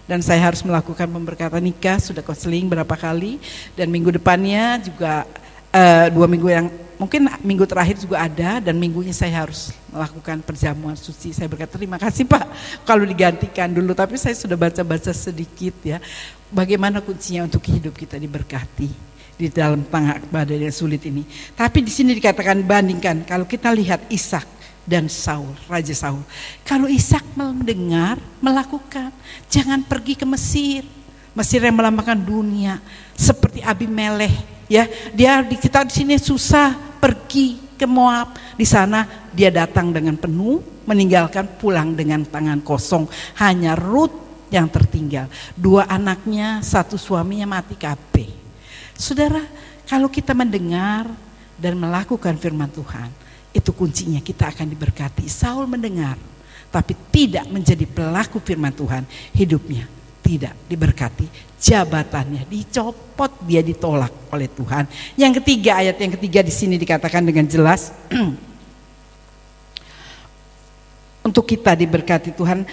Speaker 3: Dan saya harus melakukan pemberkatan nikah, sudah konseling berapa kali. Dan minggu depannya juga 2 minggu yang, mungkin minggu terakhir juga ada. Dan minggunya saya harus melakukan perjamuan suci. Saya berkata terima kasih Pak, kalau digantikan dulu. Tapi saya sudah baca-baca sedikit ya. Bagaimana kuncinya untuk hidup kita diberkati di dalam tengah badai yang sulit ini. Tapi di sini dikatakan bandingkan, kalau kita lihat Ishak dan Saul, Raja Saul. Kalau Ishak mendengar, melakukan, jangan pergi ke Mesir. Mesir yang melambangkan dunia, seperti Abimelekh ya. Kita di sini susah pergi ke Moab. Di sana dia datang dengan penuh, meninggalkan pulang dengan tangan kosong. Hanya Rut yang tertinggal. 2 anaknya, 1 suaminya mati kabeh. Saudara, kalau kita mendengar dan melakukan firman Tuhan, itu kuncinya kita akan diberkati. Saul mendengar, tapi tidak menjadi pelaku firman Tuhan, hidupnya tidak diberkati, jabatannya dicopot, dia ditolak oleh Tuhan. Yang ketiga, ayat yang ketiga di sini dikatakan dengan jelas, untuk kita diberkati Tuhan.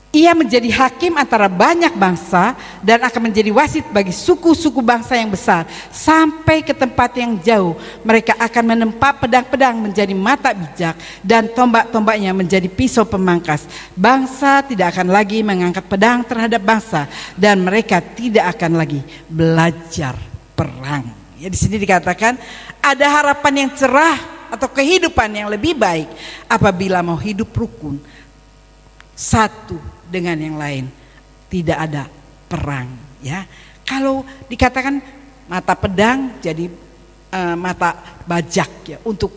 Speaker 3: Ia menjadi hakim antara banyak bangsa dan akan menjadi wasit bagi suku-suku bangsa yang besar. Sampai ke tempat yang jauh, mereka akan menempa pedang-pedang menjadi mata bijak dan tombak-tombaknya menjadi pisau pemangkas. Bangsa tidak akan lagi mengangkat pedang terhadap bangsa dan mereka tidak akan lagi belajar perang. Ya, di sini dikatakan ada harapan yang cerah atau kehidupan yang lebih baik apabila mau hidup rukun satu dengan yang lain, tidak ada perang ya. Kalau dikatakan mata pedang jadi mata bajak ya, untuk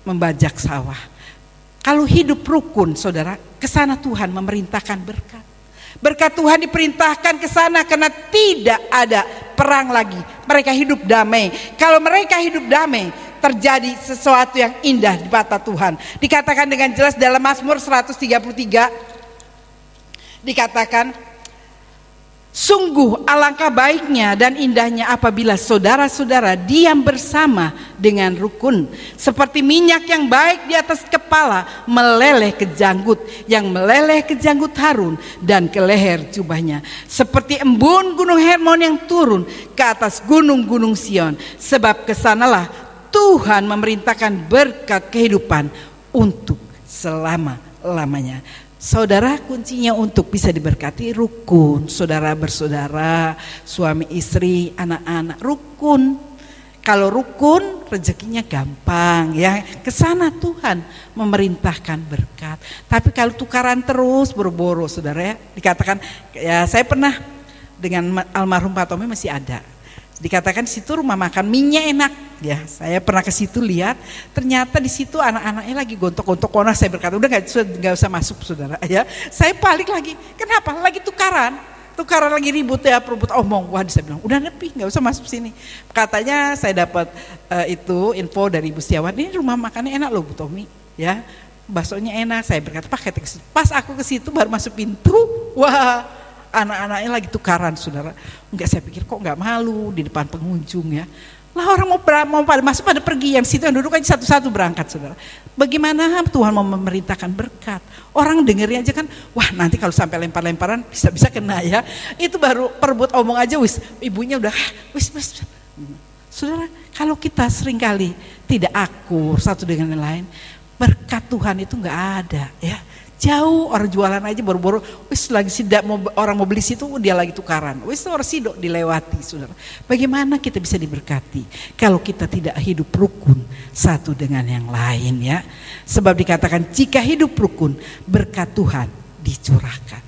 Speaker 3: membajak sawah. Kalau hidup rukun saudara, kesana Tuhan memerintahkan berkat. Berkat Tuhan diperintahkan ke sana karena tidak ada perang lagi. Mereka hidup damai. Kalau mereka hidup damai, terjadi sesuatu yang indah di mata Tuhan. Dikatakan dengan jelas dalam Mazmur 133, dikatakan, sungguh alangkah baiknya dan indahnya apabila saudara-saudara diam bersama dengan rukun. Seperti minyak yang baik di atas kepala meleleh ke janggut, yang meleleh ke janggut Harun dan ke leher jubahnya. Seperti embun gunung Hermon yang turun ke atas gunung-gunung Sion. Sebab kesanalah Tuhan memerintahkan berkat kehidupan untuk selama-lamanya. Saudara, kuncinya untuk bisa diberkati rukun. Saudara bersaudara, suami istri, anak-anak, rukun. Kalau rukun, rezekinya gampang ya. Kesana Tuhan memerintahkan berkat. Tapi kalau tukaran terus, boro-boro saudara ya. Dikatakan, ya saya pernah dengan almarhum Pak Tommy masih ada. Dikatakan di situ rumah makan minyak enak ya. Saya pernah ke situ lihat, ternyata di situ anak-anaknya lagi gontok-gontok konas. Saya berkata udah nggak usah masuk saudara ya. Saya balik lagi. Kenapa? Lagi tukaran. tukaran lagi ribut ya, perebut omong. Wah, saya bilang, udah nepi, nggak usah masuk sini. Katanya saya dapat itu info dari Ibu Setiawan, ini rumah makannya enak loh Bu Tommy, ya, baksonya enak. Saya berkata, pakai ke situ. Pas aku ke situ baru masuk pintu, wah, anak-anaknya lagi tukaran, saudara. Enggak, saya pikir kok nggak malu di depan pengunjung ya. Lah orang mau pada masuk pada pergi, yang situ yang duduk aja satu-satu berangkat, saudara. Bagaimana Tuhan mau memerintahkan berkat? Orang dengernya aja kan, wah nanti kalau sampai lempar-lemparan bisa-bisa kena ya. Itu baru perebut omong aja, wis ibunya udah wis. Saudara, kalau kita seringkali tidak akur satu dengan yang lain, berkat Tuhan itu nggak ada ya. Jauh, orang jualan aja boro-boro, wis lagi sidak orang mau beli situ, dia lagi tukaran, wis orang sidok dilewati, saudara. Bagaimana kita bisa diberkati kalau kita tidak hidup rukun satu dengan yang lain ya? Sebab dikatakan jika hidup rukun, berkat Tuhan dicurahkan.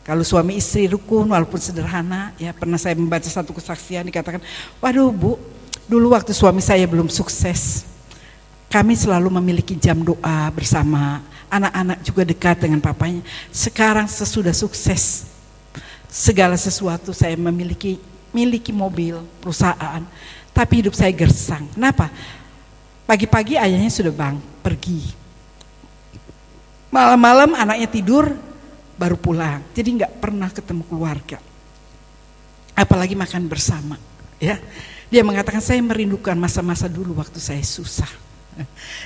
Speaker 3: Kalau suami istri rukun walaupun sederhana ya, pernah saya membaca satu kesaksian dikatakan, waduh Bu, dulu waktu suami saya belum sukses, kami selalu memiliki jam doa bersama. Anak-anak juga dekat dengan papanya. Sekarang sesudah sukses, segala sesuatu saya memiliki mobil, perusahaan, tapi hidup saya gersang. Kenapa? Pagi-pagi ayahnya sudah pergi, malam-malam anaknya tidur baru pulang. Jadi nggak pernah ketemu keluarga, apalagi makan bersama. Ya, dia mengatakan saya merindukan masa-masa dulu waktu saya susah.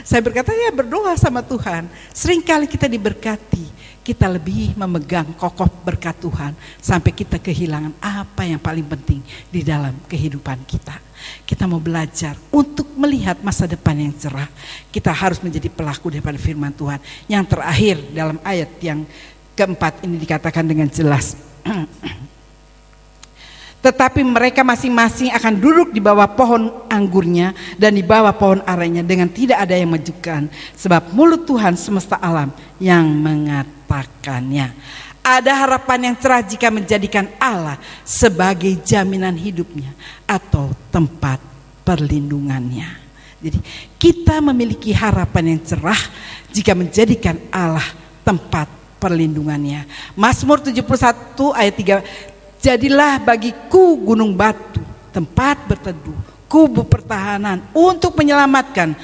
Speaker 3: Saya berkata ya berdoa sama Tuhan. Seringkali kita diberkati, kita lebih memegang kokoh berkat Tuhan sampai kita kehilangan apa yang paling penting di dalam kehidupan kita. Kita mau belajar untuk melihat masa depan yang cerah. Kita harus menjadi pelaku daripada firman Tuhan. Yang terakhir dalam ayat yang keempat ini dikatakan dengan jelas. Tetapi mereka masing-masing akan duduk di bawah pohon anggurnya dan di bawah pohon aranya dengan tidak ada yang menunjukkan, sebab mulut Tuhan semesta alam yang mengatakannya. Ada harapan yang cerah jika menjadikan Allah sebagai jaminan hidupnya atau tempat perlindungannya. Jadi kita memiliki harapan yang cerah jika menjadikan Allah tempat perlindungannya. Mazmur 71 ayat 3. Jadilah bagiku gunung batu, tempat berteduh, kubu pertahanan untuk menyelamatkan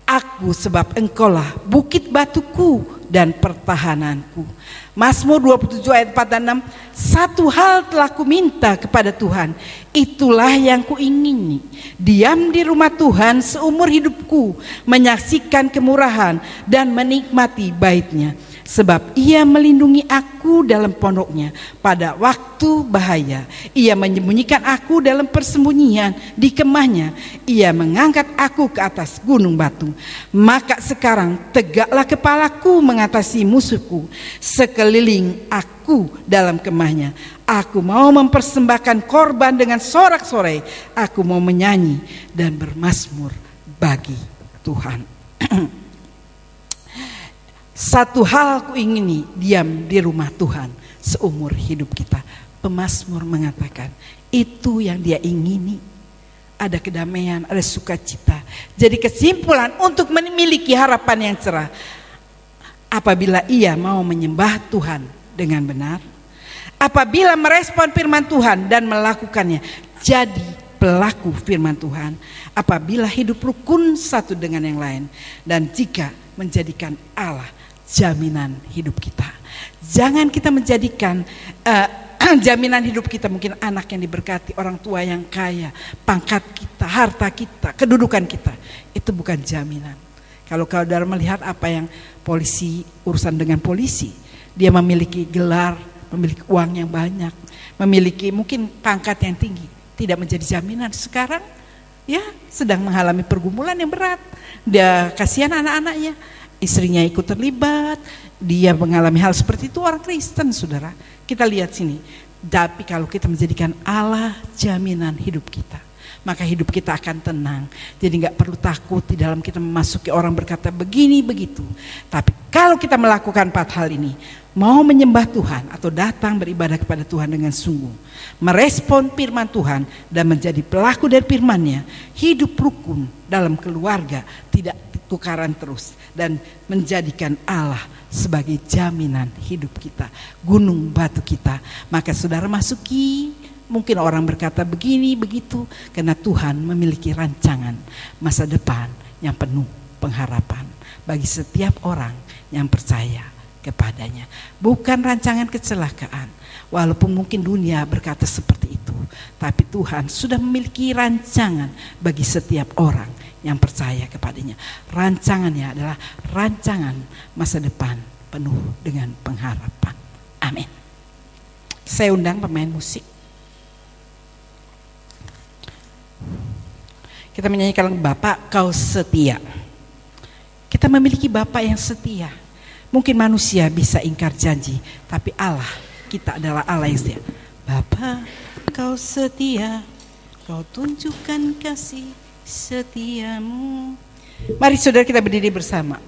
Speaker 3: aku, sebab engkaulah bukit batuku dan pertahananku. Mazmur 27 ayat 4 dan 6. Satu hal telah kuminta kepada Tuhan, itulah yang kuingini, diam di rumah Tuhan seumur hidupku, menyaksikan kemurahan dan menikmati bait-Nya. Sebab ia melindungi aku dalam pondoknya pada waktu bahaya. Ia menyembunyikan aku dalam persembunyian di kemahnya. Ia mengangkat aku ke atas gunung batu. Maka sekarang tegaklah kepalaku mengatasi musuhku. Sekeliling aku dalam kemahnya. Aku mau mempersembahkan korban dengan sorak-sorai. Aku mau menyanyi dan bermazmur bagi Tuhan. Satu hal ku ingini, diam di rumah Tuhan seumur hidup kita. Pemazmur mengatakan itu yang dia ingini. Ada kedamaian, ada sukacita. Jadi kesimpulan untuk memiliki harapan yang cerah, apabila ia mau menyembah Tuhan dengan benar, apabila merespon firman Tuhan dan melakukannya, jadi pelaku firman Tuhan, apabila hidup rukun satu dengan yang lain, dan jika menjadikan Allah jaminan hidup kita. Jangan kita menjadikan jaminan hidup kita mungkin anak yang diberkati, orang tua yang kaya, pangkat kita, harta kita, kedudukan kita. Itu bukan jaminan. Kalau saudara melihat apa yang polisi, urusan dengan polisi, dia memiliki gelar, memiliki uang yang banyak, memiliki mungkin pangkat yang tinggi, tidak menjadi jaminan. Sekarang ya sedang mengalami pergumulan yang berat. Dia kasihan anak-anaknya, istrinya ikut terlibat, dia mengalami hal seperti itu, orang Kristen, saudara. Kita lihat sini. Tapi kalau kita menjadikan Allah jaminan hidup kita, maka hidup kita akan tenang. Jadi gak perlu takut di dalam kita memasuki orang berkata begini begitu. Tapi kalau kita melakukan 4 hal ini, mau menyembah Tuhan atau datang beribadah kepada Tuhan dengan sungguh, merespon firman Tuhan dan menjadi pelaku dari firman-Nya, hidup rukun dalam keluarga, tidak tukaran terus dan menjadikan Allah sebagai jaminan hidup kita, gunung batu kita. Maka saudara masuki, mungkin orang berkata begini begitu, karena Tuhan memiliki rancangan masa depan yang penuh pengharapan bagi setiap orang yang percaya kepadanya. Bukan rancangan kecelakaan, walaupun mungkin dunia berkata seperti itu, tapi Tuhan sudah memiliki rancangan bagi setiap orang yang percaya kepadanya. Rancangannya adalah rancangan masa depan penuh dengan pengharapan. Amin. Saya undang pemain musik. Kita menyanyikan Bapa Kau Setia. Kita memiliki Bapa yang setia. Mungkin manusia bisa ingkar janji, tapi Allah, kita adalah Allah yang setia. Bapa Kau setia, Kau tunjukkan kasih setiamu. Mari saudara kita berdiri bersama.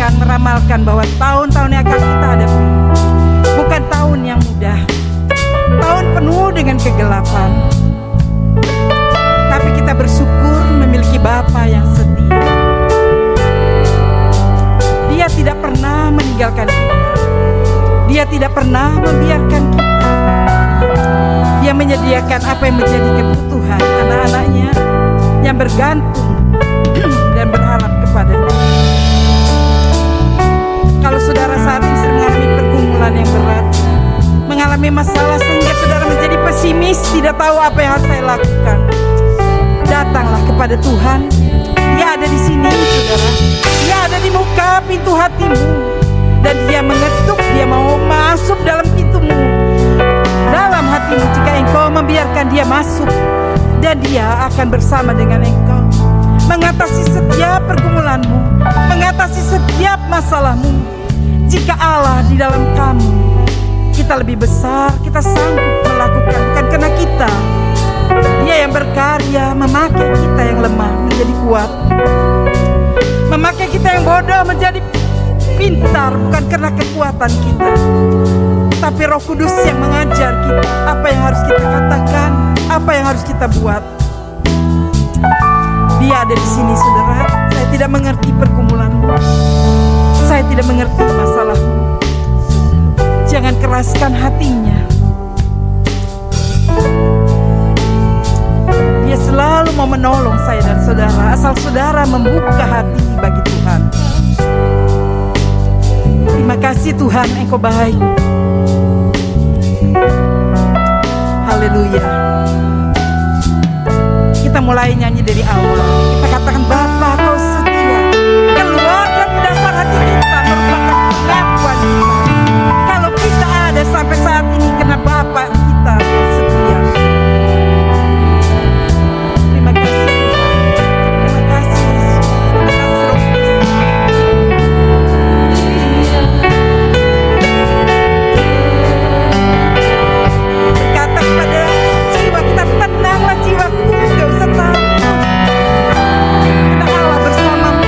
Speaker 3: Meramalkan bahwa tahun-tahun yang akan kita hadapi bukan tahun yang mudah, tahun penuh dengan kegelapan, tapi kita bersyukur memiliki Bapa yang setia. Dia tidak pernah meninggalkan kita, Dia tidak pernah membiarkan kita. Dia menyediakan apa yang menjadi kebutuhan anak-anaknya yang bergantung dan berharap kepadanya. Kalau saudara saat ini sedang mengalami pergumulan yang berat, mengalami masalah sehingga saudara menjadi pesimis, tidak tahu apa yang harus saya lakukan, datanglah kepada Tuhan. Dia ada di sini, saudara. Dia ada di muka pintu hatimu, dan Dia mengetuk. Dia mau masuk dalam pintumu, dalam hatimu. Jika engkau membiarkan Dia masuk, dan Dia akan bersama dengan engkau, mengatasi setiap pergumulanmu, mengatasi setiap masalahmu. Jika Allah di dalam kamu, kita lebih besar, kita sanggup melakukan. Bukan karena kita, Dia yang berkarya memakai kita yang lemah menjadi kuat, memakai kita yang bodoh menjadi pintar, bukan karena kekuatan kita, tapi Roh Kudus yang mengajar kita apa yang harus kita katakan, apa yang harus kita buat. Dia ada di sini, saudara. Saya tidak mengerti pergumulanmu, saya tidak mengerti masalahmu. Jangan keraskan hatinya. Dia selalu mau menolong saya dan saudara, asal saudara membuka hati bagi Tuhan. Terima kasih Tuhan, Engkau baik. Haleluya. Kita mulai nyanyi dari awal. Kita katakan, Bapa Kau setia. Keluar dari dasar hati kita merupakan pengakuan kita. Kalau kita ada sampai saat ini karena Bapa kita setia. Terima kasih Tuhan. Terima kasih Yesus. Terima kasih Roh Kudus. Berkata kepada jiwa kita, tenanglah jiwaku, gak usah takut. Karena Allah bersamamu.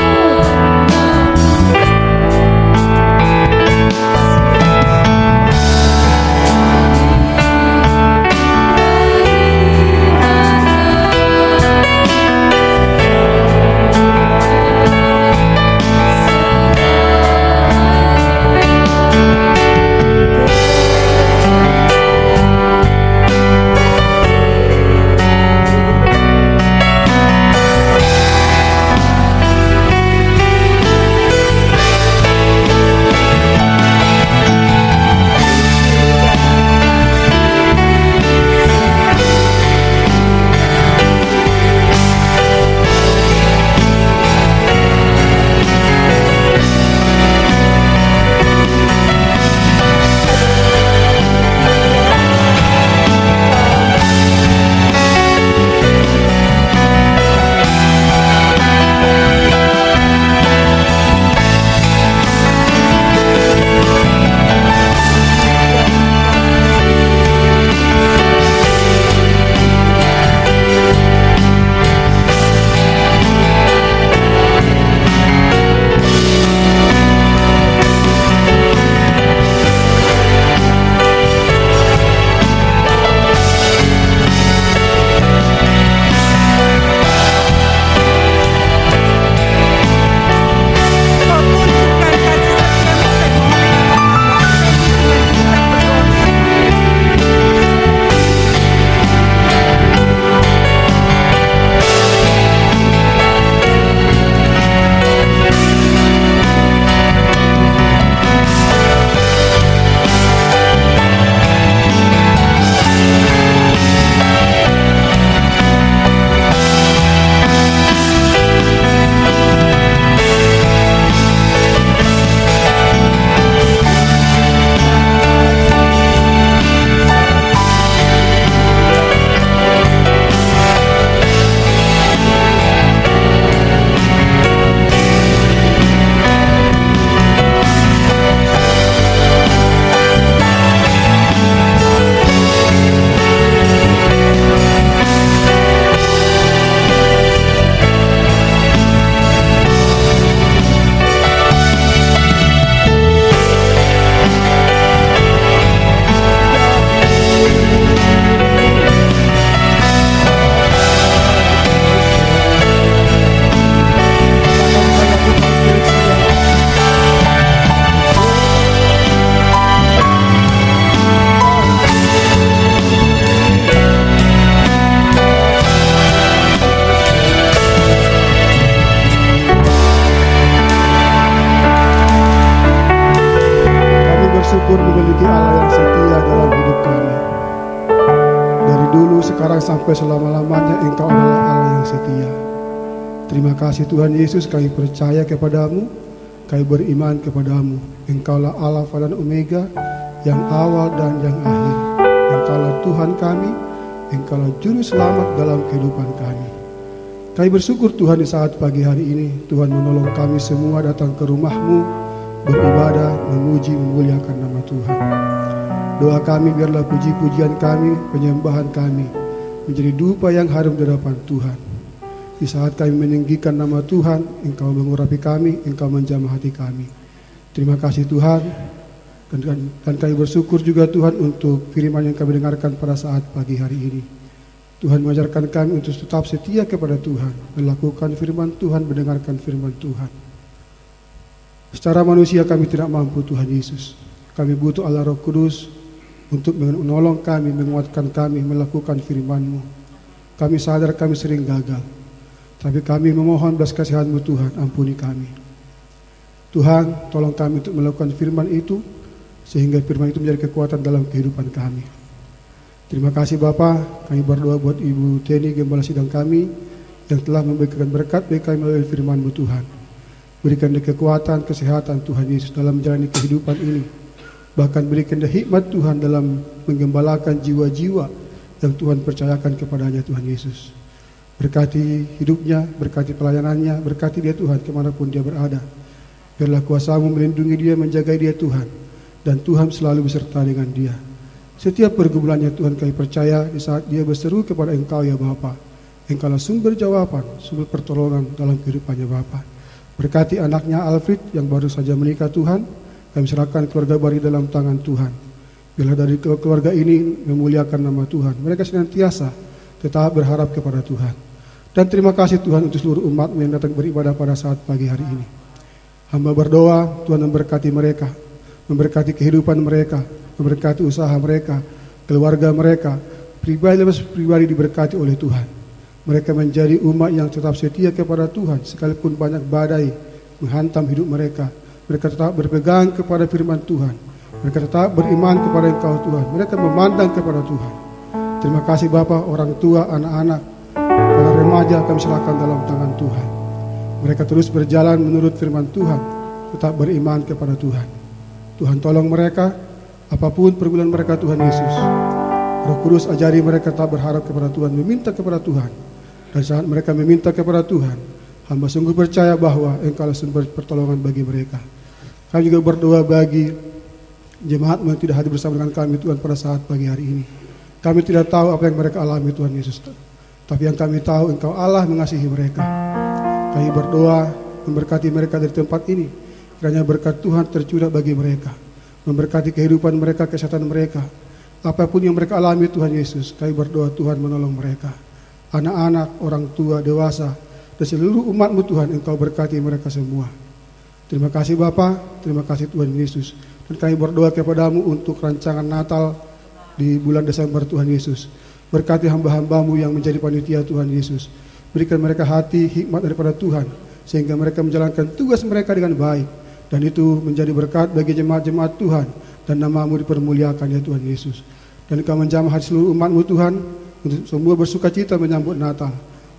Speaker 4: bersyukur memiliki Allah yang setia dalam hidup kami. Dari dulu, sekarang, sampai selama-lamanya Engkau adalah Allah yang setia. Terima kasih Tuhan Yesus, kami percaya kepadamu, kami beriman kepadamu. Engkaulah Alfa dan Omega, yang awal dan yang akhir. Engkaulah Tuhan kami, Engkaulah Juru Selamat dalam kehidupan kami. Kami bersyukur Tuhan di saat pagi hari ini, Tuhan menolong kami semua datang ke rumah-Mu, beribadah, memuji, memuliakan nama Tuhan. Doa kami biarlah puji-pujian kami, penyembahan kami menjadi dupa yang harum di hadapan Tuhan. Di saat kami meninggikan nama Tuhan, Engkau mengurapi kami, Engkau menjamah hati kami. Terima kasih Tuhan, dan kami bersyukur juga Tuhan untuk firman yang kami dengarkan pada saat pagi hari ini. Tuhan mengajarkan kami untuk tetap setia kepada Tuhan, melakukan firman Tuhan, mendengarkan firman Tuhan. Secara manusia kami tidak mampu Tuhan Yesus. Kami butuh Allah Roh Kudus untuk menolong kami, menguatkan kami, melakukan firman-Mu. Kami sadar kami sering gagal, tapi kami memohon belas kasihan-Mu Tuhan, ampuni kami. Tuhan, tolong kami untuk melakukan firman itu, sehingga firman itu menjadi kekuatan dalam kehidupan kami. Terima kasih Bapa, kami berdoa buat Ibu Teni, gembala sidang kami, yang telah memberikan berkat bagi kami melalui firman-Mu Tuhan. Berikan dia kekuatan, kesehatan Tuhan Yesus dalam menjalani kehidupan ini. Bahkan berikan dia hikmat Tuhan dalam menggembalakan jiwa-jiwa yang Tuhan percayakan kepadanya Tuhan Yesus. Berkati hidupnya, berkati pelayanannya, berkati dia Tuhan kemanapun dia berada. Biarlah kuasa-Mu melindungi dia, menjaga dia Tuhan, dan Tuhan selalu beserta dengan dia. Setiap pergumulannya Tuhan kami percaya di saat dia berseru kepada Engkau ya Bapa, Engkaulah sumber jawaban, sumber pertolongan dalam kehidupannya Bapa. Berkati anaknya Alfred yang baru saja menikah Tuhan, kami serahkan keluarga baru dalam tangan Tuhan. Biarlah dari keluarga ini memuliakan nama Tuhan, mereka senantiasa tetap berharap kepada Tuhan. Dan terima kasih Tuhan untuk seluruh umat-Mu yang datang beribadah pada saat pagi hari ini. Hamba berdoa Tuhan memberkati mereka, memberkati kehidupan mereka, memberkati usaha mereka, keluarga mereka, pribadi diberkati oleh Tuhan. Mereka menjadi umat yang tetap setia kepada Tuhan, sekalipun banyak badai menghantam hidup mereka. Mereka tetap berpegang kepada firman Tuhan. Mereka tetap beriman kepada Engkau Tuhan. Mereka memandang kepada Tuhan. Terima kasih Bapa, orang tua, anak-anak, para remaja kami serahkan dalam tangan Tuhan. Mereka terus berjalan menurut firman Tuhan, tetap beriman kepada Tuhan. Tuhan tolong mereka, apapun pergumulan mereka Tuhan Yesus. Roh Kudus ajari mereka tak berharap kepada Tuhan, meminta kepada Tuhan. Dan saat mereka meminta kepada Tuhan, hamba sungguh percaya bahwa Engkau sumber pertolongan bagi mereka. Kami juga berdoa bagi jemaat yang tidak hadir bersama dengan kami Tuhan pada saat pagi hari ini. Kami tidak tahu apa yang mereka alami Tuhan Yesus, tapi yang kami tahu Engkau Allah mengasihi mereka. Kami berdoa memberkati mereka dari tempat ini, kiranya berkat Tuhan tercurah bagi mereka, memberkati kehidupan mereka, kesehatan mereka, apapun yang mereka alami Tuhan Yesus. Kami berdoa Tuhan menolong mereka, anak-anak, orang tua, dewasa, dan seluruh umat-Mu Tuhan, Engkau berkati mereka semua. Terima kasih Bapa, terima kasih Tuhan Yesus. Dan kami berdoa kepada-Mu untuk rancangan Natal di bulan Desember Tuhan Yesus. Berkati hamba-hamba-Mu yang menjadi panitia Tuhan Yesus. Berikan mereka hati hikmat daripada Tuhan, sehingga mereka menjalankan tugas mereka dengan baik. Dan itu menjadi berkat bagi jemaat-jemaat Tuhan, dan nama-Mu dipermuliakan ya Tuhan Yesus. Dan Engkau menjamah hati seluruh umat-Mu Tuhan, untuk semua bersuka cita menyambut Natal.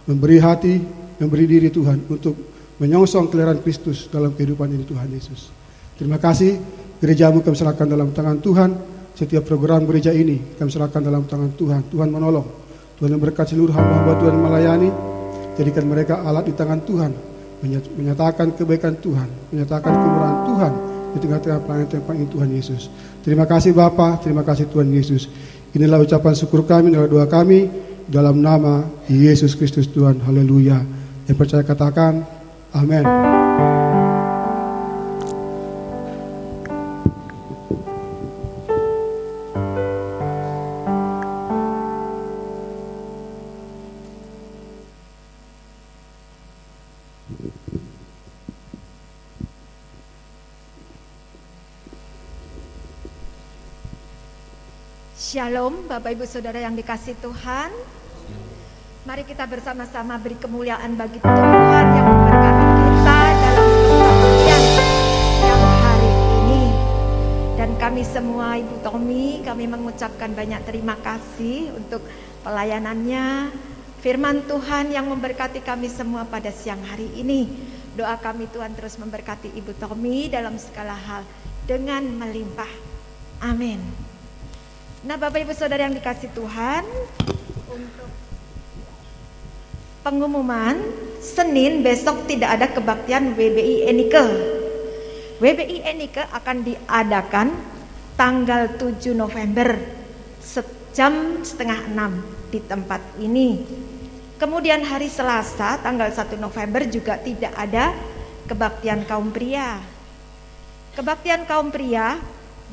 Speaker 4: Memberi hati, memberi diri Tuhan, untuk menyongsong kelahiran Kristus dalam kehidupan ini Tuhan Yesus. Terima kasih, gereja-Mu kami serahkan dalam tangan Tuhan. Setiap program gereja ini kami serahkan dalam tangan Tuhan. Tuhan menolong, Tuhan memberkati seluruh hamba-hamba Tuhan yang melayani. Jadikan mereka alat di tangan Tuhan, menyatakan kebaikan Tuhan, menyatakan kemurahan Tuhan di tengah-tengah pelayanan tempat ini Tuhan Yesus. Terima kasih Bapa, terima kasih Tuhan Yesus. Inilah ucapan syukur kami, inilah doa kami dalam nama Yesus Kristus Tuhan. Haleluya. Yang percaya katakan amin.
Speaker 5: Shalom Bapak Ibu Saudara yang dikasihi Tuhan. Mari kita bersama-sama beri kemuliaan bagi Tuhan yang memberkati kita dalam kesempatan yang hari ini. Dan kami semua Ibu Tommy, kami mengucapkan banyak terima kasih untuk pelayanannya. Firman Tuhan yang memberkati kami semua pada siang hari ini. Doa kami Tuhan terus memberkati Ibu Tommy dalam segala hal dengan melimpah. Amin. Nah Bapak Ibu Saudara yang dikasihi Tuhan, untuk pengumuman Senin besok tidak ada kebaktian WBI Enike. WBI Enike akan diadakan tanggal 7 November jam 5:30 di tempat ini. Kemudian hari Selasa tanggal 1 November juga tidak ada kebaktian kaum pria. Kebaktian kaum pria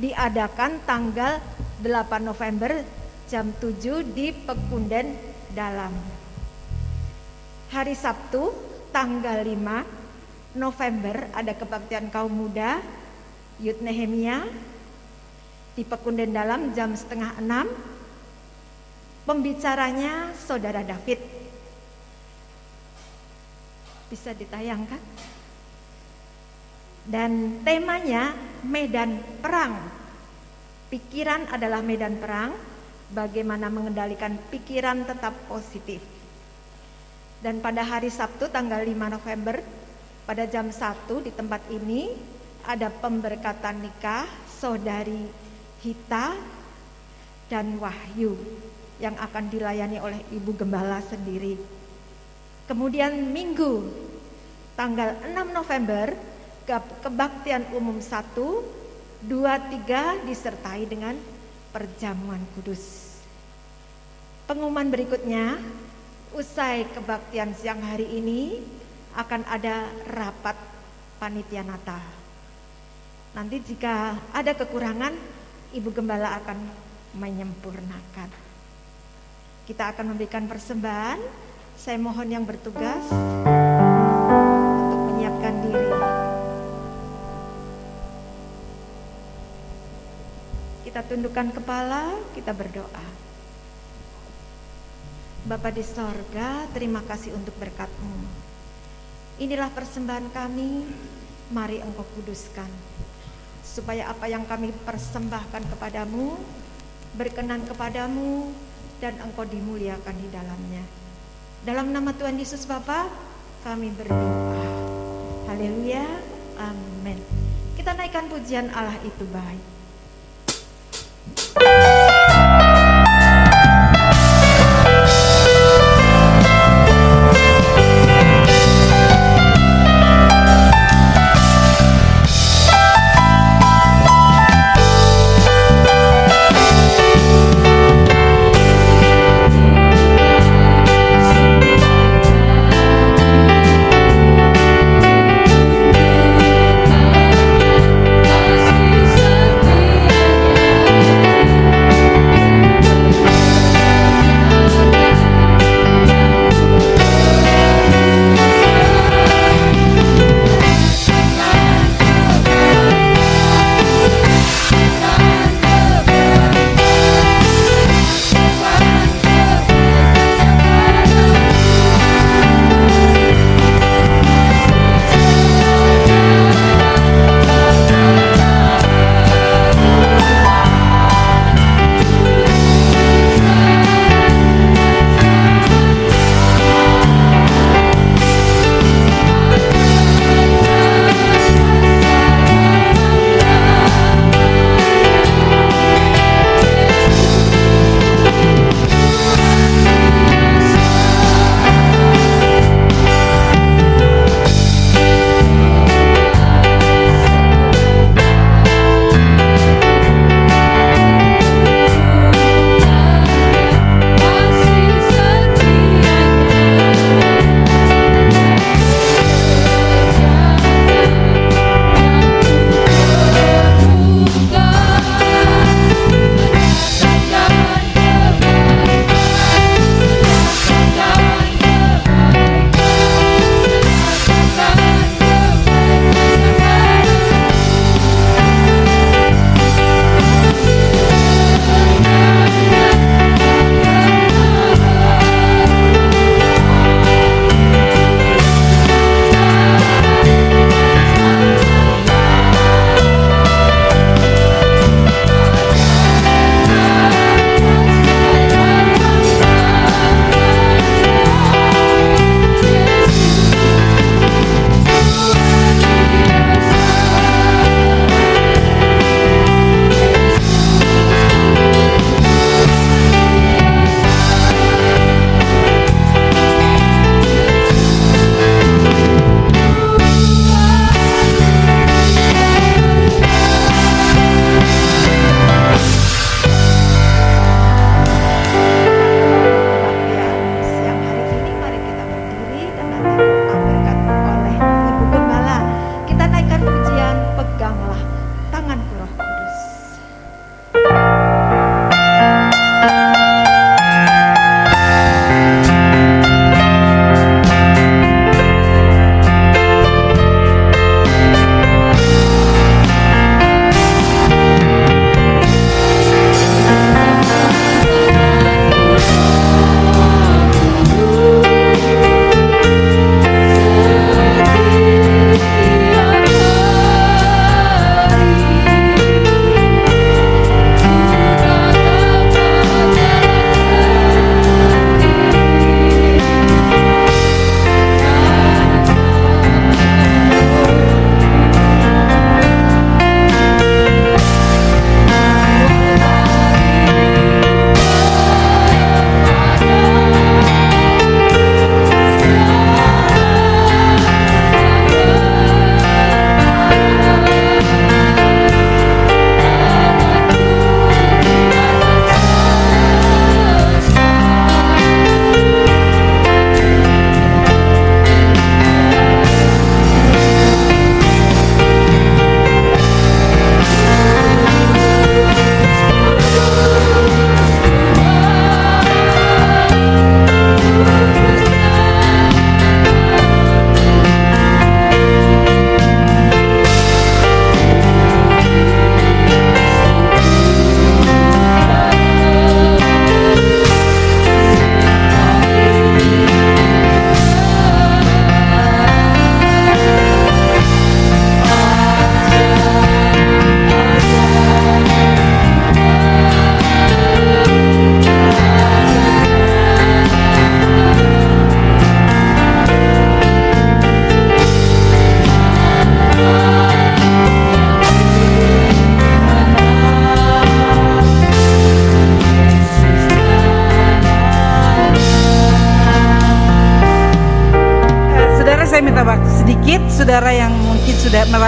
Speaker 5: diadakan tanggal 8 November jam 7 di Pekunden Dalam. Hari Sabtu tanggal 5 November ada kebaktian kaum muda Yud Nehemia di Pekunden Dalam jam 5:30. Pembicaranya Saudara David. Bisa ditayangkan? Dan temanya medan perang. Pikiran adalah medan perang, bagaimana mengendalikan pikiran tetap positif. Dan pada hari Sabtu tanggal 5 November pada jam 1 di tempat ini ada pemberkatan nikah Saudari Hita dan Wahyu yang akan dilayani oleh Ibu Gembala sendiri. Kemudian Minggu tanggal 6 November kebaktian umum 1, 2, 3 disertai dengan perjamuan kudus. Pengumuman berikutnya, usai kebaktian siang hari ini akan ada rapat panitia Natal. Nanti jika ada kekurangan, Ibu Gembala akan menyempurnakan. Kita akan memberikan persembahan. Saya mohon yang bertugas untuk menyiapkan diri. Kita tundukkan kepala, kita berdoa. Bapa di sorga, terima kasih untuk berkat-Mu. Inilah persembahan kami, mari Engkau kuduskan. Supaya apa yang kami persembahkan kepadamu, berkenan kepadamu, dan Engkau dimuliakan di dalamnya. Dalam nama Tuhan Yesus Bapa, kami berdoa. Haleluya, amin. Kita naikkan pujian Allah itu baik.
Speaker 2: Kasih setia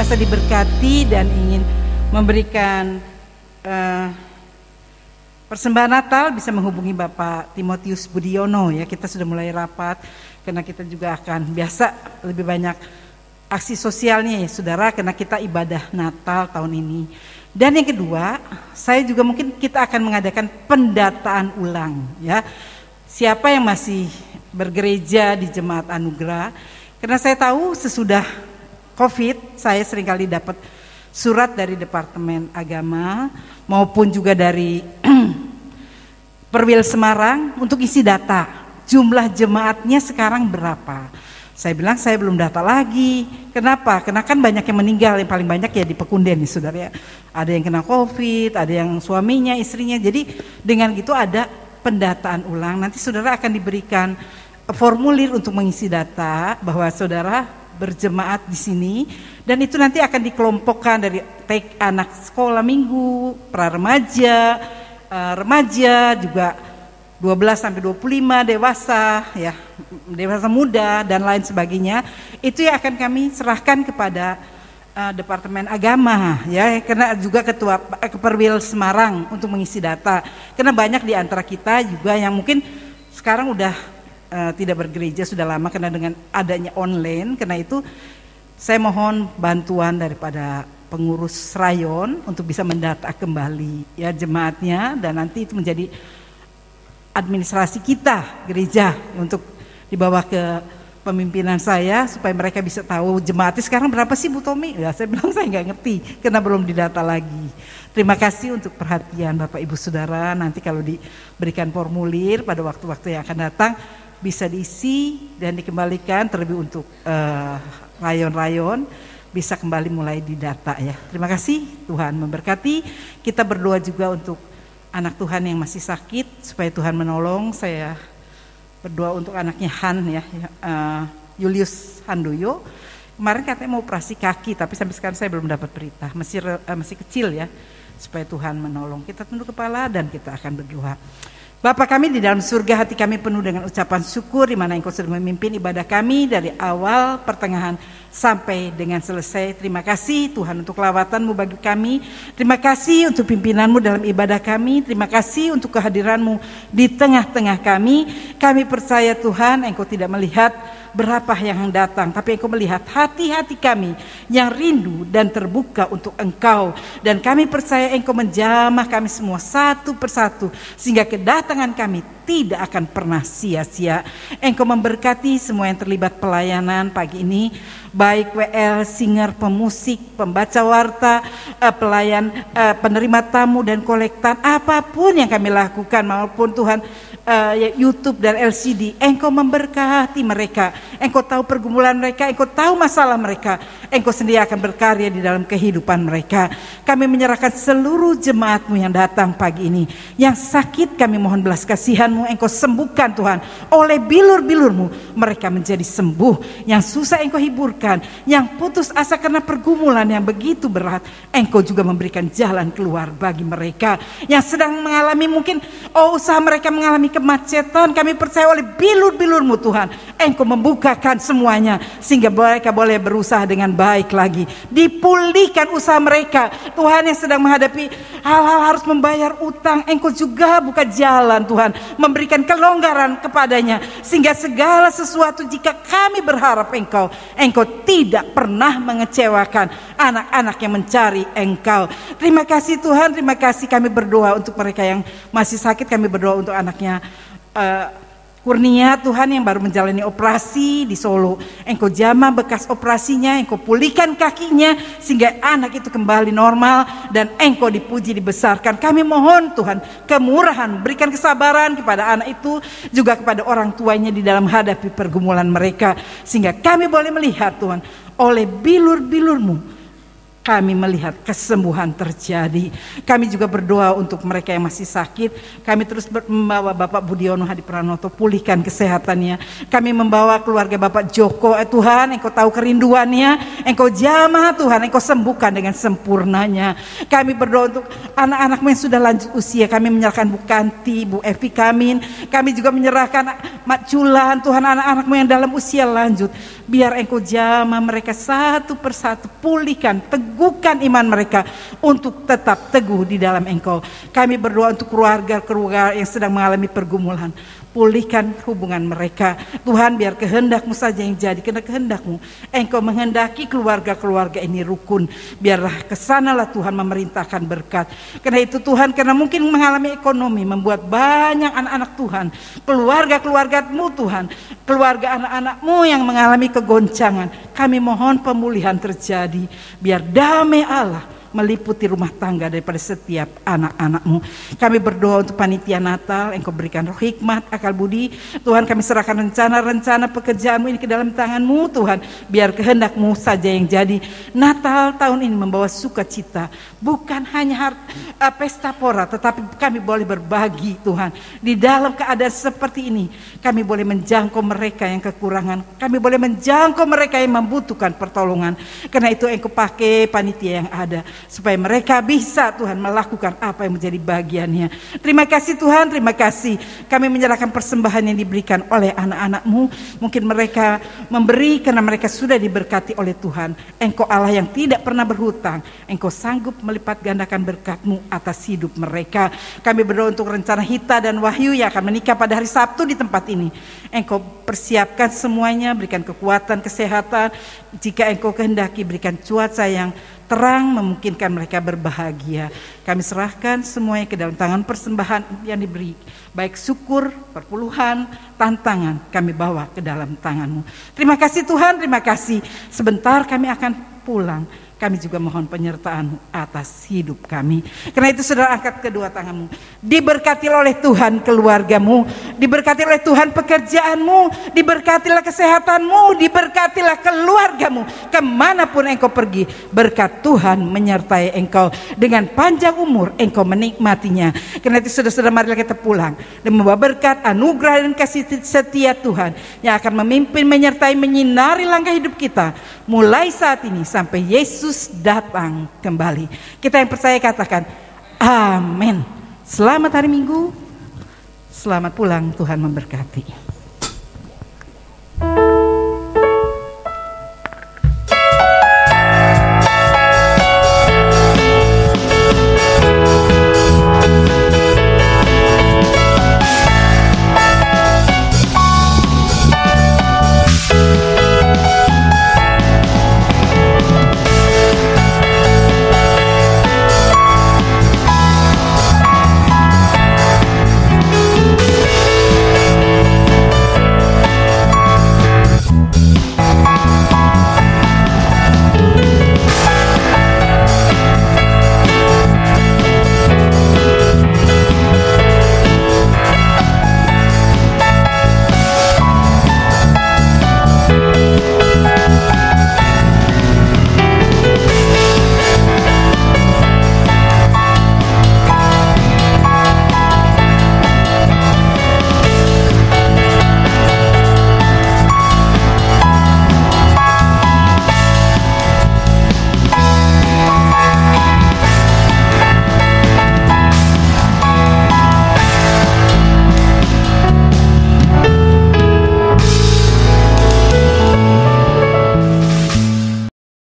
Speaker 3: merasa diberkati dan ingin memberikan persembahan Natal, bisa menghubungi Bapak Timotius Budiono ya. Kita sudah mulai rapat karena kita juga akan biasa lebih banyak aksi sosialnya ya saudara, karena kita ibadah Natal tahun ini. Dan yang kedua, saya juga mungkin kita akan mengadakan pendataan ulang ya. Siapa yang masih bergereja di Jemaat Anugerah, karena saya tahu sesudah COVID saya seringkali dapat surat dari Departemen Agama maupun juga dari Perwil Semarang untuk isi data. Jumlah jemaatnya sekarang berapa? Saya bilang saya belum data lagi. Kenapa? Karena kan banyak yang meninggal, yang paling banyak ya di Pekunden nih saudara ya. Ada yang kena COVID, ada yang suaminya, istrinya. Jadi dengan gitu ada pendataan ulang. Nanti saudara akan diberikan formulir untuk mengisi data bahwa saudara berjemaat di sini, dan itu nanti akan dikelompokkan dari anak sekolah minggu, pra-remaja, remaja, juga 12 sampai 25, dewasa ya, dewasa muda dan lain sebagainya. Itu yang akan kami serahkan kepada Departemen Agama ya, karena juga ketua Perwil Semarang untuk mengisi data. Karena banyak di antara kita juga yang mungkin sekarang udah tidak bergereja sudah lama karena dengan adanya online. Karena itu saya mohon bantuan daripada pengurus rayon untuk bisa mendata kembali ya jemaatnya, dan nanti itu menjadi administrasi kita gereja untuk dibawa ke pemimpinan saya supaya mereka bisa tahu jemaatnya sekarang berapa sih Bu Tommy. Ya saya bilang saya nggak ngerti karena belum didata lagi. Terima kasih untuk perhatian Bapak Ibu Saudara. Nanti kalau diberikan formulir pada waktu-waktu yang akan datang bisa diisi dan dikembalikan, terlebih untuk rayon-rayon bisa kembali mulai didata ya. Terima kasih, Tuhan memberkati. Kita berdoa juga untuk anak Tuhan yang masih sakit supaya Tuhan menolong. Saya berdoa untuk anaknya Han ya, Julius Handoyo. Kemarin katanya mau operasi kaki, tapi sampai sekarang saya belum dapat berita. Masih kecil ya, supaya Tuhan menolong. Kita tunduk kepala dan kita akan berdoa. Bapa kami di dalam surga, hati kami penuh dengan ucapan syukur di mana Engkau sudah memimpin ibadah kami dari awal, pertengahan sampai dengan selesai. Terima kasih Tuhan untuk lawatan-Mu bagi kami. Terima kasih untuk pimpinan-Mu dalam ibadah kami. Terima kasih untuk kehadiran-Mu di tengah-tengah kami. Kami percaya Tuhan, Engkau tidak melihat berapa yang datang, tapi Engkau melihat hati-hati kami yang rindu dan terbuka untuk Engkau. Dan kami percaya Engkau menjamah kami semua satu persatu, sehingga kedatangan kami tidak akan pernah sia-sia. Engkau memberkati semua yang terlibat pelayanan pagi ini, baik WL, singer, pemusik, pembaca warta, pelayan, penerima tamu dan kolektan, apapun yang kami lakukan maupun Tuhan YouTube dan LCD, Engkau memberkati mereka. Engkau tahu pergumulan mereka, Engkau tahu masalah mereka. Engkau sendiri akan berkarya di dalam kehidupan mereka. Kami menyerahkan seluruh jemaat-Mu yang datang pagi ini. Yang sakit kami mohon belas kasihan-Mu, Engkau sembuhkan Tuhan. Oleh bilur-bilur-Mu mereka menjadi sembuh. Yang susah Engkau hiburkan. Yang putus asa karena pergumulan yang begitu berat, Engkau juga memberikan jalan keluar bagi mereka. Yang sedang mengalami mungkin usaha mereka mengalami kemacetan, kami percaya oleh bilur-bilur-Mu Tuhan, Engkau membukakan semuanya sehingga mereka boleh berusaha dengan baik lagi. Dipulihkan usaha mereka. Tuhan yang sedang menghadapi hal-hal harus membayar utang, Engkau juga buka jalan Tuhan, memberikan kelonggaran kepadanya sehingga segala sesuatu jika kami berharap Engkau tidak pernah mengecewakan anak-anak yang mencari Engkau. Terima kasih Tuhan, terima kasih. Kami berdoa untuk mereka yang masih sakit, kami berdoa untuk anaknya Kurnia Tuhan yang baru menjalani operasi di Solo. Engkau jamah bekas operasinya, Engkau pulihkan kakinya sehingga anak itu kembali normal dan Engkau dipuji, dibesarkan. Kami mohon Tuhan kemurahan, berikan kesabaran kepada anak itu, juga kepada orang tuanya di dalam hadapi pergumulan mereka, sehingga kami boleh melihat Tuhan, oleh bilur-bilur-Mu kami melihat kesembuhan terjadi. Kami juga berdoa untuk mereka yang masih sakit. Kami terus membawa Bapak Budiono Hadi Pranoto, pulihkan kesehatannya. Kami membawa keluarga Bapak Joko, Tuhan Engkau tahu kerinduannya, Engkau jamah Tuhan, Engkau sembuhkan dengan sempurnanya. Kami berdoa untuk anak-anakmu yang sudah lanjut usia, kami menyerahkan Bu Kanti, Bu Evi Kamin, kami juga menyerahkan Mak Culan, Tuhan anak-anakmu yang dalam usia lanjut, biar Engkau jamah mereka satu persatu, pulihkan, teguhkan iman mereka untuk tetap teguh di dalam Engkau. Kami berdoa untuk keluarga-keluarga yang sedang mengalami pergumulan, pulihkan hubungan mereka. Tuhan, biar kehendak-Mu saja yang jadi, karena kehendak-Mu, Engkau menghendaki keluarga-keluarga ini rukun. Biarlah kesanalah Tuhan memerintahkan berkat. Karena itu Tuhan, karena mungkin mengalami ekonomi, membuat banyak anak-anak Tuhan, keluarga-keluarga-Mu Tuhan, keluarga anak-anak-Mu yang mengalami kegoncangan, kami mohon pemulihan terjadi. Biar damai Allah meliputi rumah tangga daripada setiap anak-anak-Mu. Kami berdoa untuk panitia Natal, Engkau berikan roh hikmat, akal budi. Tuhan, kami serahkan rencana-rencana pekerjaan-Mu ini ke dalam tangan-Mu Tuhan. Biar kehendak-Mu saja yang jadi. Natal tahun ini membawa sukacita, bukan hanya pesta pora, tetapi kami boleh berbagi Tuhan. Di dalam keadaan seperti ini, kami boleh menjangkau mereka yang kekurangan, kami boleh menjangkau mereka yang membutuhkan pertolongan. Karena itu Engkau pakai panitia yang ada, supaya mereka bisa Tuhan melakukan apa yang menjadi bagiannya. Terima kasih Tuhan, terima kasih. Kami menyerahkan persembahan yang diberikan oleh anak-anak-Mu. Mungkin mereka memberi karena mereka sudah diberkati oleh Tuhan. Engkau Allah yang tidak pernah berhutang, Engkau sanggup melipat gandakan berkat-Mu atas hidup mereka. Kami berdoa untuk rencana Hita dan Wahyu yang akan menikah pada hari Sabtu di tempat ini. Engkau persiapkan semuanya, berikan kekuatan, kesehatan. Jika Engkau kehendaki, berikan cuaca yang terang memungkinkan mereka berbahagia. Kami serahkan semuanya ke dalam tangan persembahan yang diberi, baik syukur, perpuluhan, tantangan, kami bawa ke dalam tangan-Mu. Terima kasih Tuhan, terima kasih. Sebentar kami akan pulang. Kami juga mohon penyertaan-Mu atas hidup kami. Karena itu saudara, angkat kedua tanganmu. Diberkatilah oleh Tuhan keluargamu, diberkatilah oleh Tuhan pekerjaanmu, diberkatilah kesehatanmu, diberkatilah keluargamu. Kemanapun engkau pergi, berkat Tuhan menyertai engkau. Dengan panjang umur engkau menikmatinya. Karena itu saudara-saudara, marilah kita pulang dan membawa berkat, anugerah dan kasih setia Tuhan yang akan memimpin, menyertai, menyinari langkah hidup kita mulai saat ini sampai Yesus datang kembali. Kita yang percaya katakan amin. Selamat hari Minggu, selamat pulang, Tuhan memberkati.